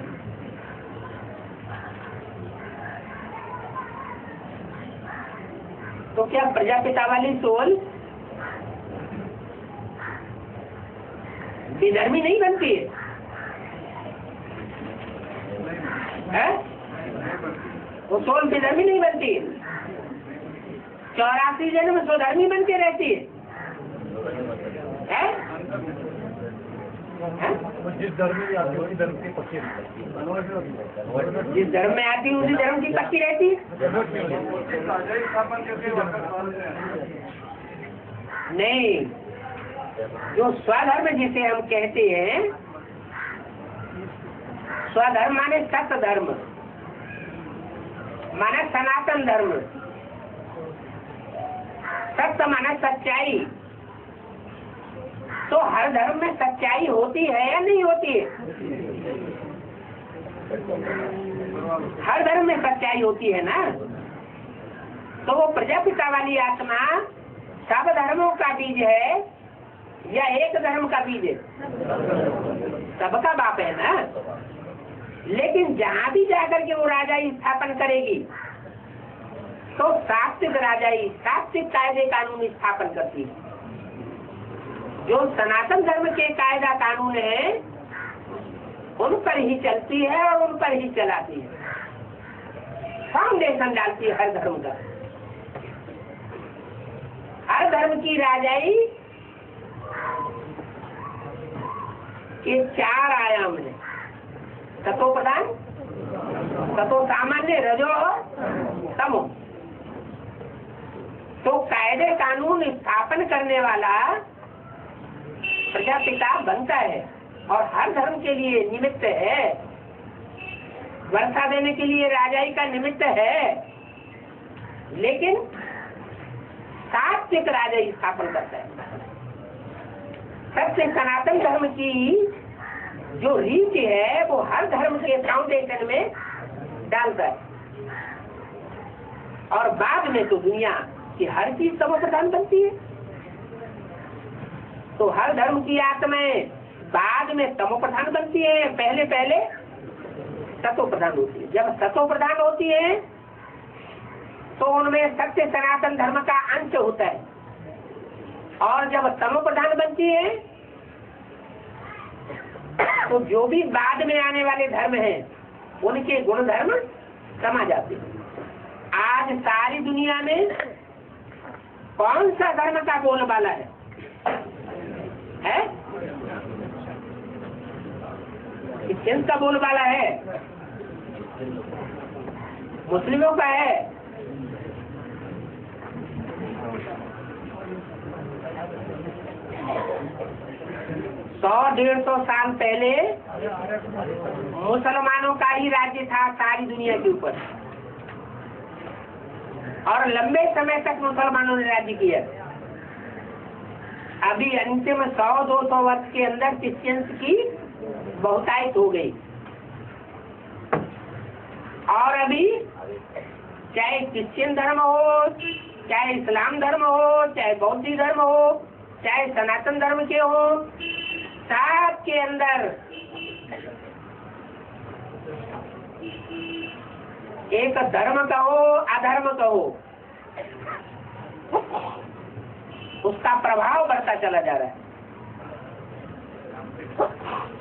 तो क्या प्रजापिता वाली सोल विधर्मी नहीं बनती है? वो सोल विधर्मी नहीं बनती, 84 जन्म स्वधर्मी बन के रहती है? जिस धर्म में आती है उसी धर्म की पक्की, जिस धर्म में आती है उसी धर्म की पक्की रहती है। नहीं, जो स्वधर्म जिसे हम कहते हैं, स्वधर्म माने सत्य धर्म, माने सनातन धर्म, सत्य माने सच्चाई। तो हर धर्म में सच्चाई होती है या नहीं होती है? हर धर्म में सच्चाई होती है ना। तो वो प्रजापिता वाली आत्मा सब धर्मों का बीज है या एक धर्म का बीज है? सबका बाप है ना। लेकिन जहाँ भी जाकर के वो राजाई स्थापन करेगी तो सात्विक राजाई, सात्विक कायदे कानून स्थापन करती है। जो सनातन धर्म के कायदा कानून है उन पर ही चलती है और उन पर ही चलाती है, फाउंडेशन डालती है हर धर्म का। हर धर्म की राजाई के 4 आयाम है, सतो प्रधान, सतो सामान्य, रजो तमो। तो कायदे कानून स्थापन करने वाला प्रजापिता बनता है और हर धर्म के लिए निमित्त है। वर्षा देने के लिए राजाई का निमित्त है, लेकिन सात्विक राजा स्थापन करता है। सबसे सनातन धर्म की जो रीति है वो हर धर्म के फाउंडेशन में डालता है, और बाद में तो दुनिया की हर चीज तमो प्रधान बनती है। तो हर धर्म की आत्माएं बाद में तमो प्रधान बनती है, पहले पहले सतो प्रधान होती है। जब सतो प्रधान होती है तो उनमें सत्य सनातन धर्म का अंश होता है, और जब तमो प्रधान बनती है तो जो भी बाद में आने वाले धर्म हैं उनके गुण धर्म समा जाते हैं। आज सारी दुनिया में कौन सा धर्म का बोलबाला है? क्रिश्चियन का बोलबाला है, मुस्लिमों का है, 100-150 साल पहले मुसलमानों का ही राज्य था सारी दुनिया के ऊपर, और लंबे समय तक मुसलमानों ने राज्य किया। अभी अंतिम 100-200 वर्ष के अंदर क्रिश्चियंस की बहुतायत हो गई, और अभी चाहे क्रिश्चियन धर्म हो, चाहे इस्लाम धर्म हो, चाहे बौद्ध धर्म हो, चाहे सनातन धर्म के हो, सब के अंदर एक धर्म कहो अधर्म कहो, उसका प्रभाव बढ़ता चला जा रहा है।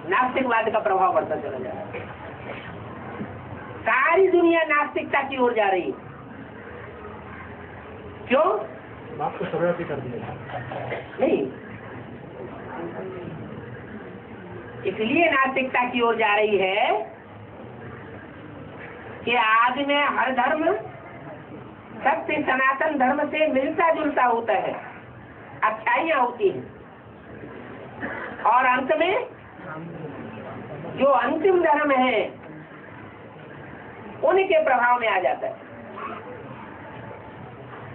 नास्तिकवाद का प्रभाव बढ़ता चला जा रहा है। सारी दुनिया नास्तिकता की ओर जा रही है। क्यों? आपको सर्वव्यापी कर दिया नहीं, इसलिए नास्तिकता की ओर जा रही है कि आज में हर धर्म सत्य सनातन धर्म से मिलता जुलता होता है, अच्छाइयाँ होती हैं, और अंत में जो अंतिम धर्म है उनके प्रभाव में आ जाता है।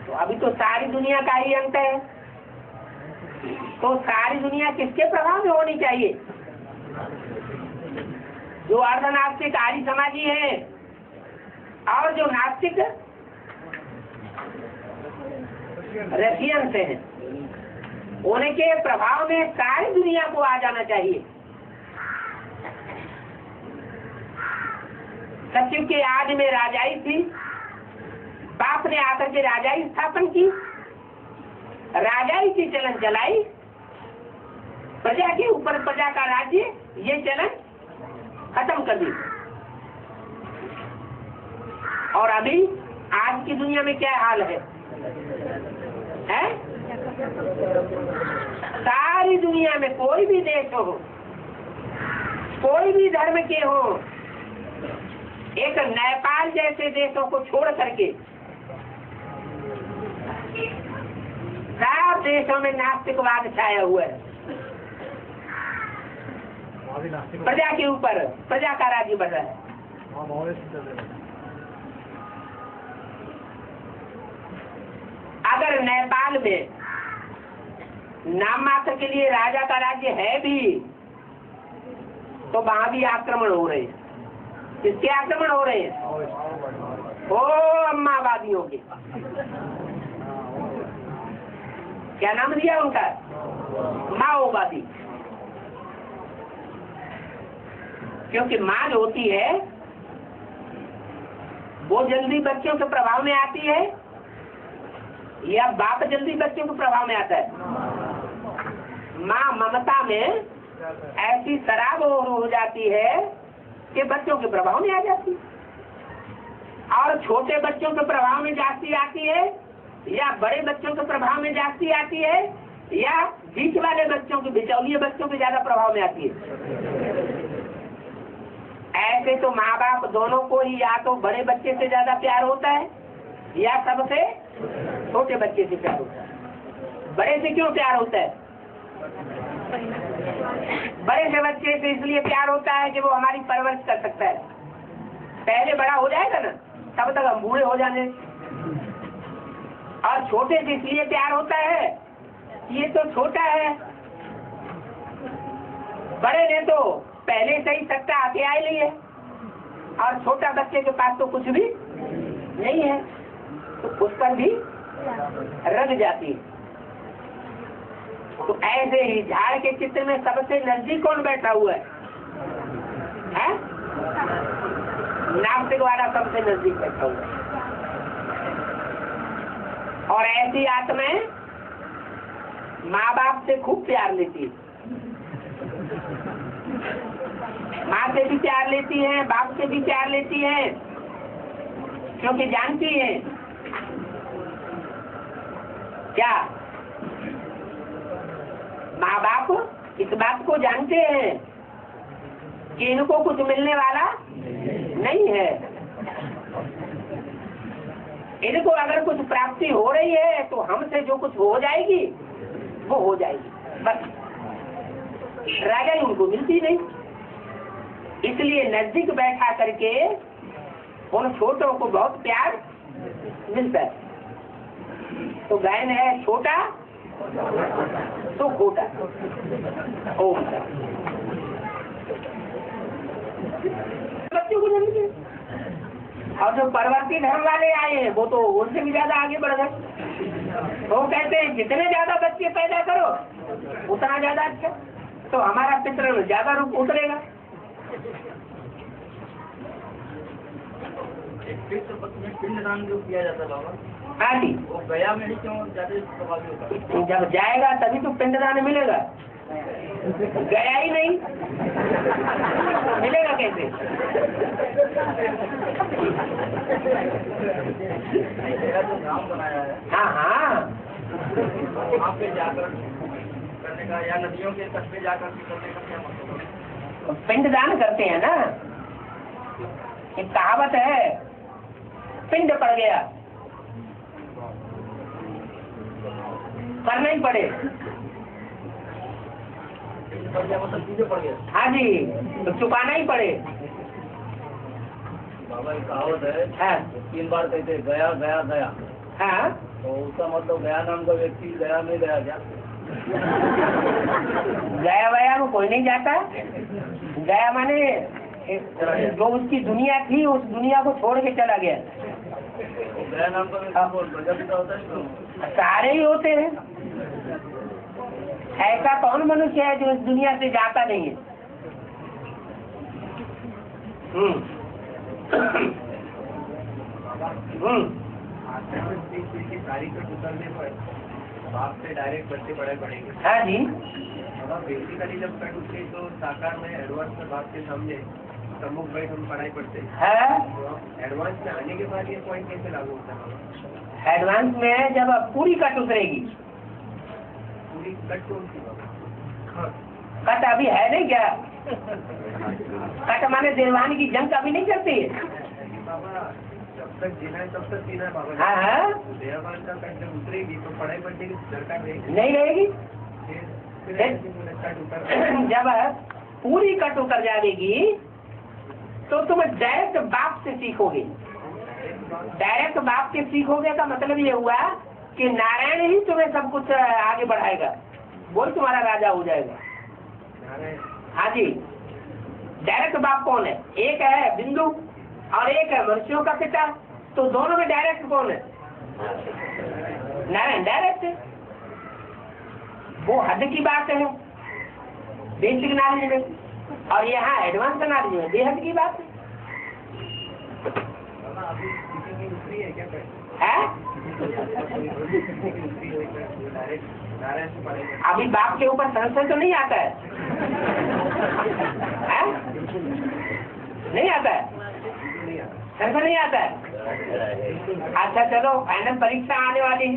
तो अभी तो सारी दुनिया का ही अंत है, तो सारी दुनिया किसके प्रभाव में होनी चाहिए? जो अर्धनास्तिक आर्य समाजी है और जो नास्तिक रशियन से हैं, उनके प्रभाव में सारी दुनिया को आ जाना चाहिए। सचिव के आज में राजाई थी, बाप ने आकर के राजाई स्थापन की, राजाई की चलन चलाई, प्रजा के ऊपर प्रजा का राज्य, ये चलन खत्म कर दी। और अभी आज की दुनिया में क्या हाल है? सारी दुनिया में कोई भी देश हो, कोई भी धर्म के हो, एक नेपाल जैसे देशों को छोड़ करके सब देशों में नास्तिकवाद छाया हुआ है। प्रजा के ऊपर प्रजा का राज्य बढ़ रहा है। अगर नेपाल में नाम मात्र के लिए राजा का राज्य है भी, तो वहां भी आक्रमण हो रहे हैं। किसके आक्रमण हो रहे हैं? ओ अम्मावादियों के। क्या नाम दिया उनका? माओवादी। क्योंकि माँ जो होती है वो जल्दी बच्चों के प्रभाव में आती है, या बाप जल्दी बच्चों के प्रभाव में आता है? माँ ममता में ऐसी शराब हो जाती है कि बच्चों के प्रभाव में आ जाती है, और छोटे बच्चों के प्रभाव में जाती आती है, या बड़े बच्चों के प्रभाव में जाती आती है, या बीच वाले बच्चों के, बिचौलिए बच्चों के ज्यादा प्रभाव में आती है। ऐसे तो माँ बाप दोनों को ही या तो बड़े बच्चे से ज्यादा प्यार होता है, या सबसे छोटे बच्चे से प्यार होता है। बड़े से क्यों प्यार होता है? बड़े से बच्चे से इसलिए प्यार होता है कि वो हमारी परवरिश कर सकता है। पहले बड़ा हो जाएगा ना, तब तक हम बूढ़े हो जाने, और छोटे से इसलिए प्यार होता है, ये तो छोटा है, बड़े ने तो पहले से ही सट्टा आके आए लिए, और छोटा बच्चे के पास तो कुछ भी नहीं है, तो उस पर भी रग जाती है। तो ऐसे ही झाड़ के चित्र में सबसे नजदीक कौन बैठा हुआ है? नास्तिक वाला सबसे नजदीक बैठा हुआ है। और ऐसी आत्माएं माँ बाप से खूब प्यार लेती है, माँ से भी प्यार लेती हैं, बाप से भी प्यार लेती हैं, क्योंकि जानती हैं क्या माँ बाप इस बात को जानते हैं कि इनको कुछ मिलने वाला नहीं है, इनको अगर कुछ प्राप्ति हो रही है तो हमसे जो कुछ हो जाएगी वो हो जाएगी, बस राजा उनको मिलती नहीं। इसलिए नजदीक बैठा करके उन छोटों को बहुत प्यार मिलता है। तो गायन है छोटा तो खोटा। ओम बच्चों को जल्दी, और जो परवर्ती धर्म वाले आए हैं वो तो उनसे भी ज्यादा आगे बढ़ गए। वो कहते हैं जितने ज्यादा बच्चे पैदा करो उतना ज्यादा अच्छा, तो हमारा पितृ में ज्यादा रूप उतरेगा। पिंडदान जो किया जाता है बाबा, हाँ जी, वो गया में ही क्यों ज्यादा प्रभावी होता है? जब जाएगा तभी तो पिंडदान मिलेगा, गया ही नहीं तो मिलेगा कैसे? मेरा जो ग्राम बनाया है, हाँ हाँ, वहाँ पे जाकर करने का या नदियों के तट पे जाकर करने का क्या मतलब है? पिंडदान करते हैं ना, एक कहावत है, पिंड पड़ गया करना ही पड़े। मतलब चीजें पड़ गया। हाँ जी, तो चुकाना ही पड़े। बाबा एक कहावत है, हाँ 3 बार कहते गया गया गया, हाँ, तो उसका मतलब गया नाम का व्यक्ति गया में गया क्या? गया वया में कोई नहीं जाता। गया माने जो उसकी दुनिया थी उस दुनिया को छोड़ के चला गया। गया नाम का व्यक्ति प्रजापिता होता है, सारे ही होते हैं। ऐसा कौन मनुष्य है जो इस दुनिया से जाता नहीं है? तारीख पर उतरने पर बाप से डायरेक्ट बच्चे पढ़ाई पड़ेंगे। हाँ जी, बेसिकली जब कट उठे तो साकार में एडवांस में बाप के सामने सम्मुख बैठ हम पढ़ाई पढ़ते हैं। है तो एडवांस में आने के बाद ये पॉइंट कैसे लागू होता है? एडवांस में जब पूरी कट उतरेगी, पूरी कट कौन सी? कट अभी है नहीं क्या? कट माने देवान की जंग अभी नहीं चलती है। बाबा जब तक जीना है तब तक जीना है बाबा। हाँ हाँ, देवान का कट जब उतरेगी तो पढ़ाई पढ़ने की दरकार नहीं रहेगी। कट उतर जब पूरी कट उतर जाएगी तो तुम डायरेक्ट बाप से सीखोगे। डायरेक्ट बाप से सीखोगे का मतलब ये हुआ कि नारायण ही तुम्हें सब कुछ आगे बढ़ाएगा, वो ही तुम्हारा राजा हो जाएगा। हाँ जी, डायरेक्ट बाप कौन है? एक है बिंदु और एक है मनुष्यों का पिता, तो दोनों में डायरेक्ट कौन है? नारायण डायरेक्ट है। वो हद की बात है बेसिक नॉलेज में, और यहाँ एडवांस नॉलेज में बेहद की बात है। अभी बाप के ऊपर संशय तो नहीं आता है? नहीं आता है, संशय नहीं आता है। अच्छा चलो, फाइनल परीक्षा आने वाली है।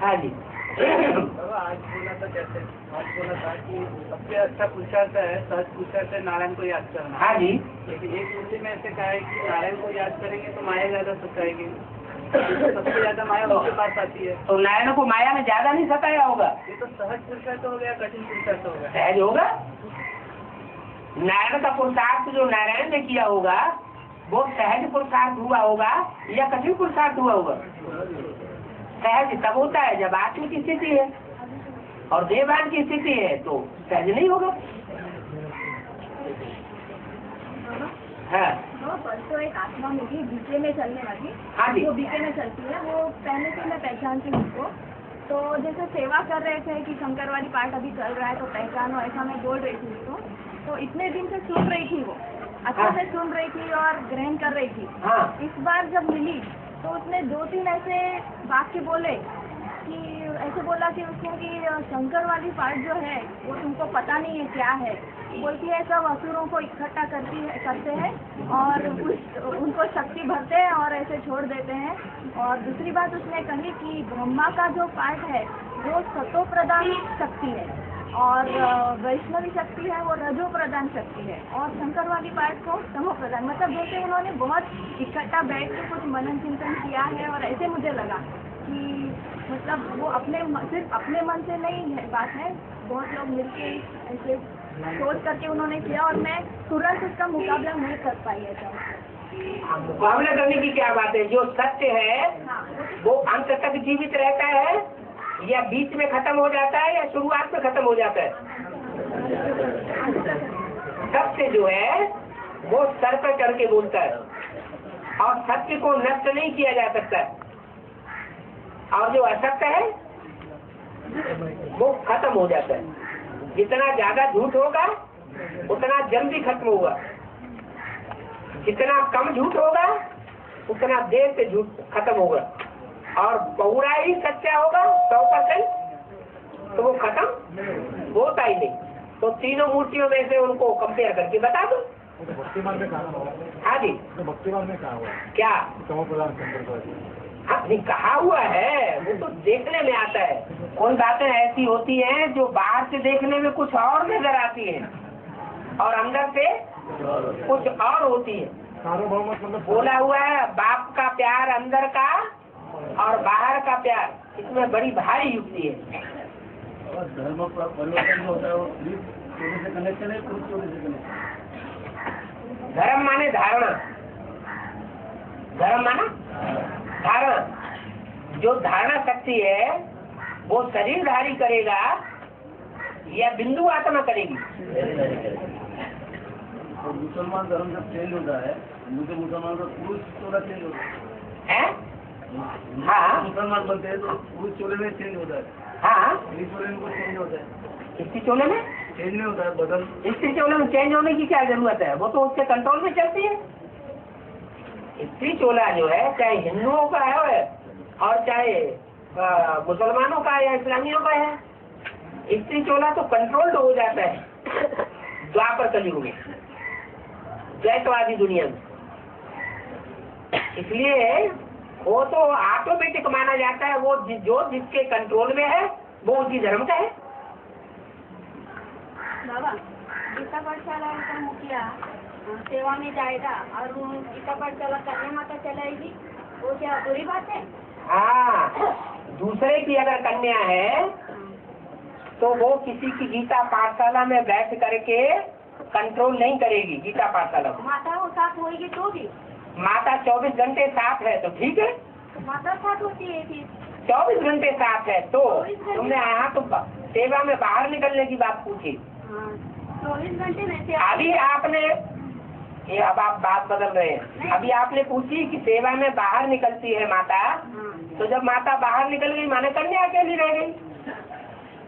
हाँ जी, आज बोला था कैसे? आज बोला था कि सबसे अच्छा पुरुषार्थ है, सहज पुरुषार्थ है नारायण को याद करना। हाँ जी, लेकिन एक मुद्दे में ऐसे कहा है कि नारायण को याद करेंगे तो माया ज्यादा सताएगी, सबसे ज्यादा माया उनके पास आती है। तो नारायण को माया में ज्यादा नहीं सताया होगा? ये तो सहज पुरुषार्थ हो गया, कठिन पुरुषार्थ हो गया। सहज होगा। नारायण का पुरुषार्थ जो नारायण ने किया होगा वो सहज पुरुषार्थ हुआ होगा या कठिन पुरुषार्थ हुआ होगा? सहज तब होता है जब आत्म की स्थिति है, और देहभान की स्थिति है तो सहज नहीं होगा। हाँ परसों एक आत्मा मिली बीके में चलने वाली। हाँ जी। जो बीके में चलती है वो पहले से मैं पहचानती हूँ उसको। तो जैसे सेवा कर रहे थे कि शंकरवाली पाठ अभी चल रहा है तो पहचानो, ऐसा मैं बोल रही थी उसको। तो इतने दिन से सुन रही थी वो, अच्छा से सुन रही थी और ग्रहण कर रही थी। हाँ। इस बार जब मिली तो उसने 2-3 ऐसे वाक्य बोले कि ऐसे बोला कि उसको कि शंकरवाली पाठ जो है वो तुमको पता नहीं है क्या है। बोलती है सब असुरों को इकट्ठा करते हैं और उनको शक्ति भरते हैं और ऐसे छोड़ देते हैं। और दूसरी बात उसने कही कि ब्रह्मा का जो पाठ है वो सतो प्रधान शक्ति है और वैष्णवी शक्ति है वो रजो प्रधान शक्ति है, और शंकर वाली पाठ को तमो प्रधान। मतलब जैसे उन्होंने बहुत इकट्ठा बैठ के कुछ मनन चिंतन किया है। और ऐसे मुझे लगा कि मतलब वो सिर्फ अपने मन से नहीं है बात है, बहुत लोग मिलके ऐसे सोच करके उन्होंने किया और मैं तुरंत उसका मुकाबला नहीं कर पाई है। मुकाबला करने की क्या बात है? जो सत्य है वो अंत तक जीवित रहता है या बीच में खत्म हो जाता है या शुरुआत में खत्म हो जाता है? सत्य जो है वो सर पर चढ़ के बोलता है और सत्य को नष्ट नहीं किया जा सकता है। और जो असत्य है वो खत्म हो जाता है। जितना ज्यादा झूठ होगा उतना जल्दी खत्म होगा, जितना कम झूठ होगा उतना देर से झूठ खत्म होगा, और पूरा ही सच्चा होगा 100% तो वो खत्म होता ही नहीं। तो तीनों मूर्तियों में से उनको कंपेयर करके बता दो। भक्तिमान में कहा हुआ? हाँ जी, भक्तिमान में कहा हुआ क्या? तमो प्रधान शंकर। हाँ नहीं कहा हुआ है, वो तो देखने में आता है। कोई बातें ऐसी होती हैं जो बाहर से देखने में कुछ और नजर आती है और अंदर से कुछ और होती है। सार्वभौमत्व मतलब बोला हुआ है बाप का प्यार अंदर का और बाहर का प्यार, इसमें बड़ी भारी युक्ति है। धर्म परिवर्तन जो होता है वो चोरी से कनेक्शन है, पुरुष चोरी से कनेक्शन। धर्म माने धारणा, धर्म माना धारणा। जो धारणा शक्ति है वो शरीरधारी करेगा या बिंदु आत्मा करेगी? और मुसलमान धर्म जब चेंज होता है, मुसलमान का पुरुष चोरा चेंज होता है। हाँ मुसलमान बनते हैं तो पुरुष चोरे में चेंज होता है, हाँ, स्त्री चोरे में कुछ चेंज होता है। स्त्री चोले में चेंज नहीं होता है, बदल। स्त्री चोले में चेंज होने की क्या जरूरत है? वो तो उसके कंट्रोल में चलती है। स्त्री चोला जो है चाहे हिंदुओं का है और चाहे मुसलमानों का या इस्लामियों का है, स्त्री चोला तो कंट्रोल्ड हो जाता है द्वापर कलयुग में, द्वैतवादी दुनिया में। इसलिए वो तो ऑटोमेटिक माना जाता है, वो जो जिसके कंट्रोल में है वो उसी धर्म का है। बाबा, गीता पाठशाला का मुखिया सेवा में जाएगा और गीता पाठशाला कन्या माता चलाएगी, वो क्या बुरी बात है? हाँ, दूसरे की अगर कन्या है तो वो किसी की गीता पाठशाला में बैठ करके कंट्रोल नहीं करेगी। गीता पाठशाला में माता वो साथ होगी तो भी? माता 24 घंटे साथ है तो ठीक है, माता साथ होती है फिर 24 घंटे साथ है तो तुमने यहाँ तो सेवा में बाहर निकलने की बात पूछी। 24 घंटे में से अभी आपने ये अब आप बात बदल रहे हैं। अभी आपने पूछी कि सेवा में बाहर निकलती है माता, तो जब माता बाहर निकल गई माने कन्या अकेली रह गई।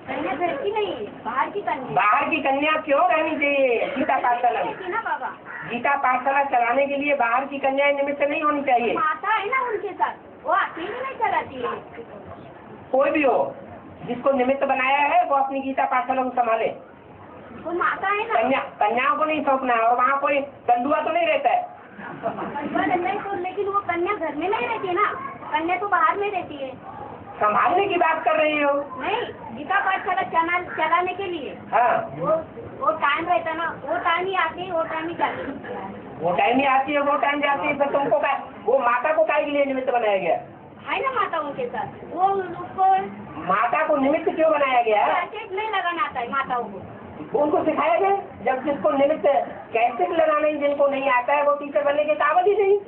कन्या घर की नहीं, बाहर की कन्या। बाहर की कन्या क्यों रहनी चाहिए गीता पाठशाला में? ना बाबा, गीता पाठशाला चलाने के लिए बाहर की कन्या निमित्त नहीं होनी चाहिए। माता है ना उनके साथ, वो अकेली नहीं चलाती है। कोई भी हो जिसको निमित्त बनाया है वो अपनी गीता पाठशाला को संभाले। वो माता है ना, कन्याओं को नहीं सौंपना है। और वहाँ कोई कंडुआ तो नहीं रहता है। कंडुआ रहता है तो, लेकिन वो कन्या घर में नहीं रहती ना, कन्या तो बाहर में रहती है। संभालने की बात कर रही हो? नहीं, गीता पाठशाला चलाने के लिए हाँ, वो टाइम रहता ना, वो टाइम ही आती है, वो टाइम ही जाती है। वो टाइम ही आती है, वो टाइम जाती है। फिर तुमको क्या, वो माता को काय के लिए निमित्त बनाया गया है ना माता उनके साथ? वो उसको माता को निमित्त क्यों बनाया गया है? नहीं लगाना आता है माताओं को। उनको सिखाया जाए। जब जिसको निमित्त कैसेट लगाना ही जिनको नहीं आता है वो टीचर बनने के काबिल ही नहीं।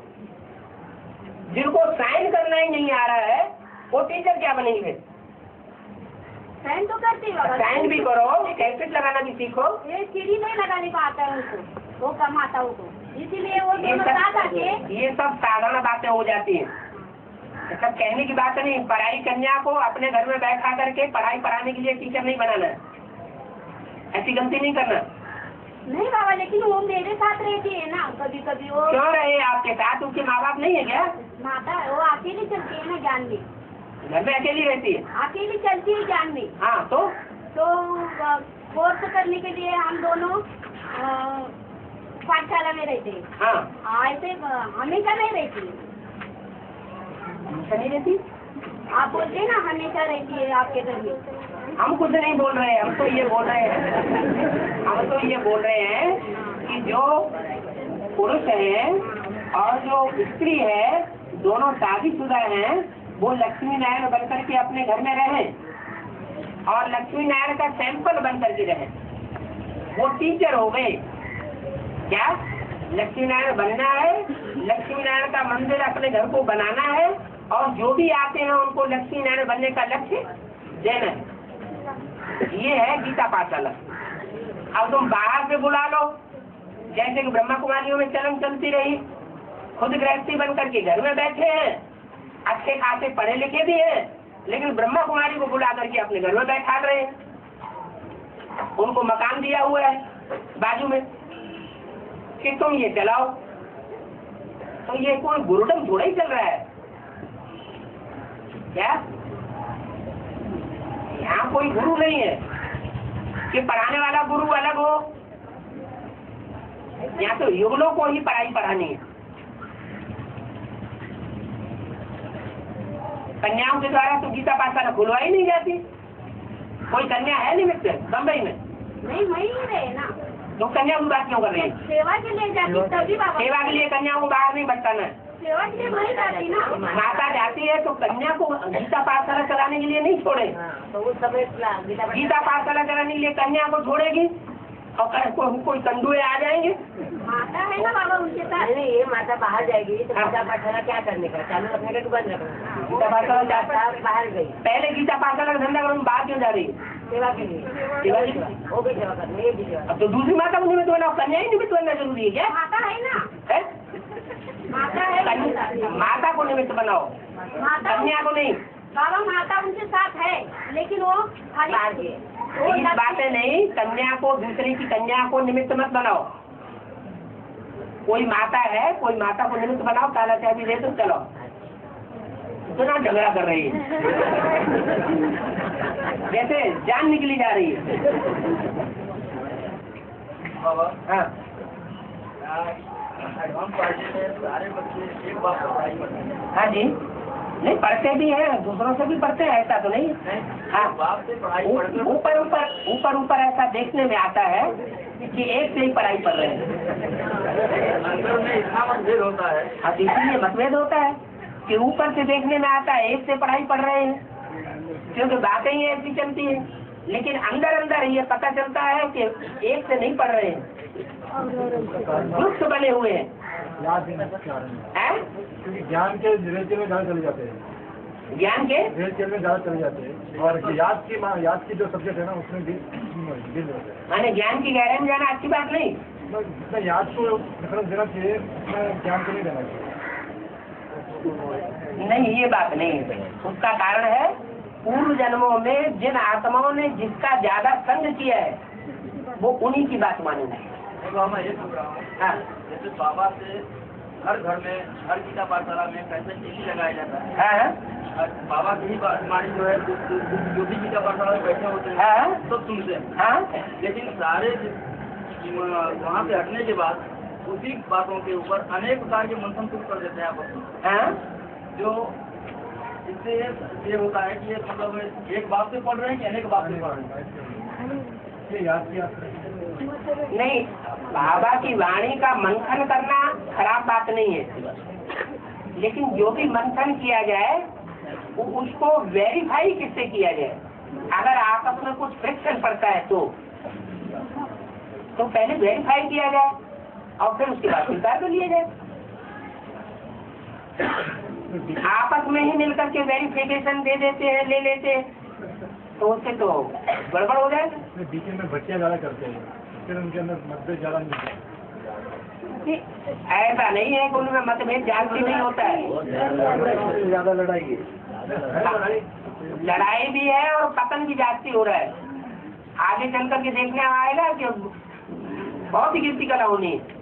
जिनको साइन करना ही नहीं आ रहा है वो टीचर क्या बनेंगे? साइन तो करती बाबा, साइन भी करो, कैसेट लगाना भी सीखो। ये सीढ़ी नहीं लगाने को आता है उनको, वो कम आता है उनको, इसीलिए वो दोनों साथ आके ये सब साधारण बातें हो जाती हैं, सब कहने की बात नहीं। पढ़ाई कन्या को अपने घर में बैठा करके पढ़ाई पढ़ाने के लिए टीचर नहीं बनाना है, ऐसी गलती नहीं करना। नहीं बाबा, लेकिन वो मेरे साथ रहती है ना, कभी कभी वो। क्यों रहे आपके साथ? उसके माँ बाप नहीं है क्या? माता वो अकेली चलती है ना ज्ञान में, घर में अकेली रहती है? अकेली चलती है ज्ञान में। हाँ तो कोर्स करने के लिए हम दोनों पाठशाला में रहते हैं। हाँ, ऐसे हमेशा नहीं रहती। हमेशा नहीं रहती? आप बोलते हैं ना हमेशा रहती है आपके घर में। हम कुछ नहीं बोल रहे हैं, हम तो ये बोल रहे हैं कि जो पुरुष है और जो स्त्री है दोनों शादीशुदा हैं, वो लक्ष्मी नारायण बनकर के अपने घर में रहें और लक्ष्मी नारायण का सैंपल बनकर के रहें। वो टीचर हो गए क्या? लक्ष्मी नारायण बनना है, लक्ष्मी नारायण का मंदिर अपने घर को बनाना है और जो भी आते हैं उनको लक्ष्मी नारायण बनने का लक्ष्य देना है। ये है गीता पाठशाला। अब तुम बाहर से बुला लो, जैसे कि ब्रह्मा कुमारियों में चलन चलती रही, खुद गृहस्थी बन करके घर में बैठे हैं, अच्छे खासे पढ़े लिखे भी हैं, लेकिन ब्रह्मा कुमारी को बुला करके अपने घर में बैठा रहे हैं। उनको मकान दिया हुआ है बाजू में कि तुम ये चलाओ। तो ये कोई गुरुडम थोड़ा ही चल रहा है क्या? यहाँ कोई गुरु नहीं है कि पढ़ाने वाला गुरु अलग हो। यहाँ तो युगलों को ही पढ़ाई पढ़ानी है। कन्याओं के द्वारा तो गीता पाठशाला खुलवाई नहीं जाती। कोई कन्या है निमित्त बम्बई में? नहीं, वही रहे ना। तो कन्या की बात क्यों कर रही है? सेवा के लिए जाती तभी बाबा। सेवा के लिए कन्याओं को बाहर नहीं भटकाना है। सेवा के लिए वही जाती ना। माता जाती है तो कन्या को गीता पाठशाला चलाने के लिए नहीं छोड़े। तो उस समय गीता पाठशाला चलाने के लिए कन्या को छोड़ेगी और कोई कंडुए आ जाएंगे। माता है ना बाबा उनके साथ। नहीं, ये माता बाहर जाएगी तो गीता पाठशाला क्या करने का? चालू रखने का कि बंद रखना? गीता पाठशाला बाहर गई, पहले गीता पाठशाला का धंधा करो, बाहर क्यों जा रही है? सेवा के लिए। सेवा के लिए? वो भी सेवा करनी, ये भी सेवा। अब तो दूसरी माता को निमित्त बनाओ, कन्या ही निमित्त बनना जरूरी है क्या? माता है ना, है? माता है। माता को निमित्त बनाओ, माता कन्या को नहीं। बाबा माता उनके साथ है, लेकिन वो खाली इस बातें नहीं, कन्या को दूसरे की कन्या को निमित्त मत बनाओ। कोई माता है, कोई माता को निमित्त बनाओ, काला चाबी दे तो चलो। इतना झगड़ा कर रही है जैसे जान निकली जा रही है। हाँ, एडवांस पार्टी में सारे बच्चे एक बात पढ़ाई करते हैं। हाँ जी, नहीं पढ़ते भी हैं, दूसरों से भी पढ़ते हैं, ऐसा तो नहीं। हाँ, बाप से पढ़ाई पढ़कर ऊपर ऊपर ऐसा देखने में आता है कि एक से ही पढ़ाई पढ़ रहे हैं। अंदर में इतना मतभेद होता है। हाँ, इसीलिए मतभेद होता है कि ऊपर से देखने में आता है एक से पढ़ाई पढ़ रहे हैं, क्योंकि बातें ही ऐसी चलती है, लेकिन अंदर अंदर ये पता चलता है कि एक से नहीं पढ़ रहे हैं, ग्रुप्स बने हुए हैं। क्योंकि ज्ञान के रेलचेल में ज्यादा चले जाते हैं, ज्ञान के रेलचेल में ज्यादा चले जाते हैं और याद की जो सब्जेक्ट है ना उसमें गिर जाते हैं। माने ज्ञान की गहराई में जाना अच्छी बात नहीं। जितना याद को डिफरेंस देना चाहिए उतना ज्ञान को नहीं देना चाहिए। नहीं, ये बात नहीं है। उसका कारण है पूर्व जन्मों में जिन आत्माओं ने जिसका ज्यादा संग किया है वो उन्हीं की बात मानेंगे। मैं ये पूछ रहा हूँ, हाँ, जैसे बाबा से हर घर में हर गीता पाठशाला में पैसे टीवी लगाया जाता है। हाँ, और बाबा की ही वाणी जो है जो भी गीता पाठशाला में बैठे होते हैं हाँ, सब सुनते हैं। हाँ, लेकिन सारे वहाँ से हटने के बाद उसी बातों के ऊपर अनेक प्रकार के मंथन शुरू कर देते हैं आपस में, हाँ, जो इससे ये होता है कि ये मतलब एक बात से पढ़ रहे हैं कि अनेक बात से पढ़ रहे हैं। ये याद किया नहीं, बाबा की वाणी का मंथन करना खराब बात नहीं है, लेकिन जो भी मंथन किया जाए वो उसको वेरीफाई किससे किया जाए। अगर आपस में कुछ फ्रिक्शन पड़ता है तो तो पहले वेरीफाई किया जाए और फिर उसके बाद स्वीकार कर लिया जाए। आपस में ही मिलकर के वेरिफिकेशन दे देते हैं, ले लेते हैं, तो उससे तो गड़बड़ हो जाएगा। बीच में भट्टियाँ ज़्यादा करते हैं, फिर उनके अंदर मतभेद ज़्यादा नहीं होता। ऐसा नहीं है कि उनमें मतभेद जानती नहीं होता है, ज़्यादा लड़ाई है, लड़ाई भी है और पतन भी जाती हो रहा है। आगे चल करके देखने आएगा कि बहुत ही गिनती कला होनी है।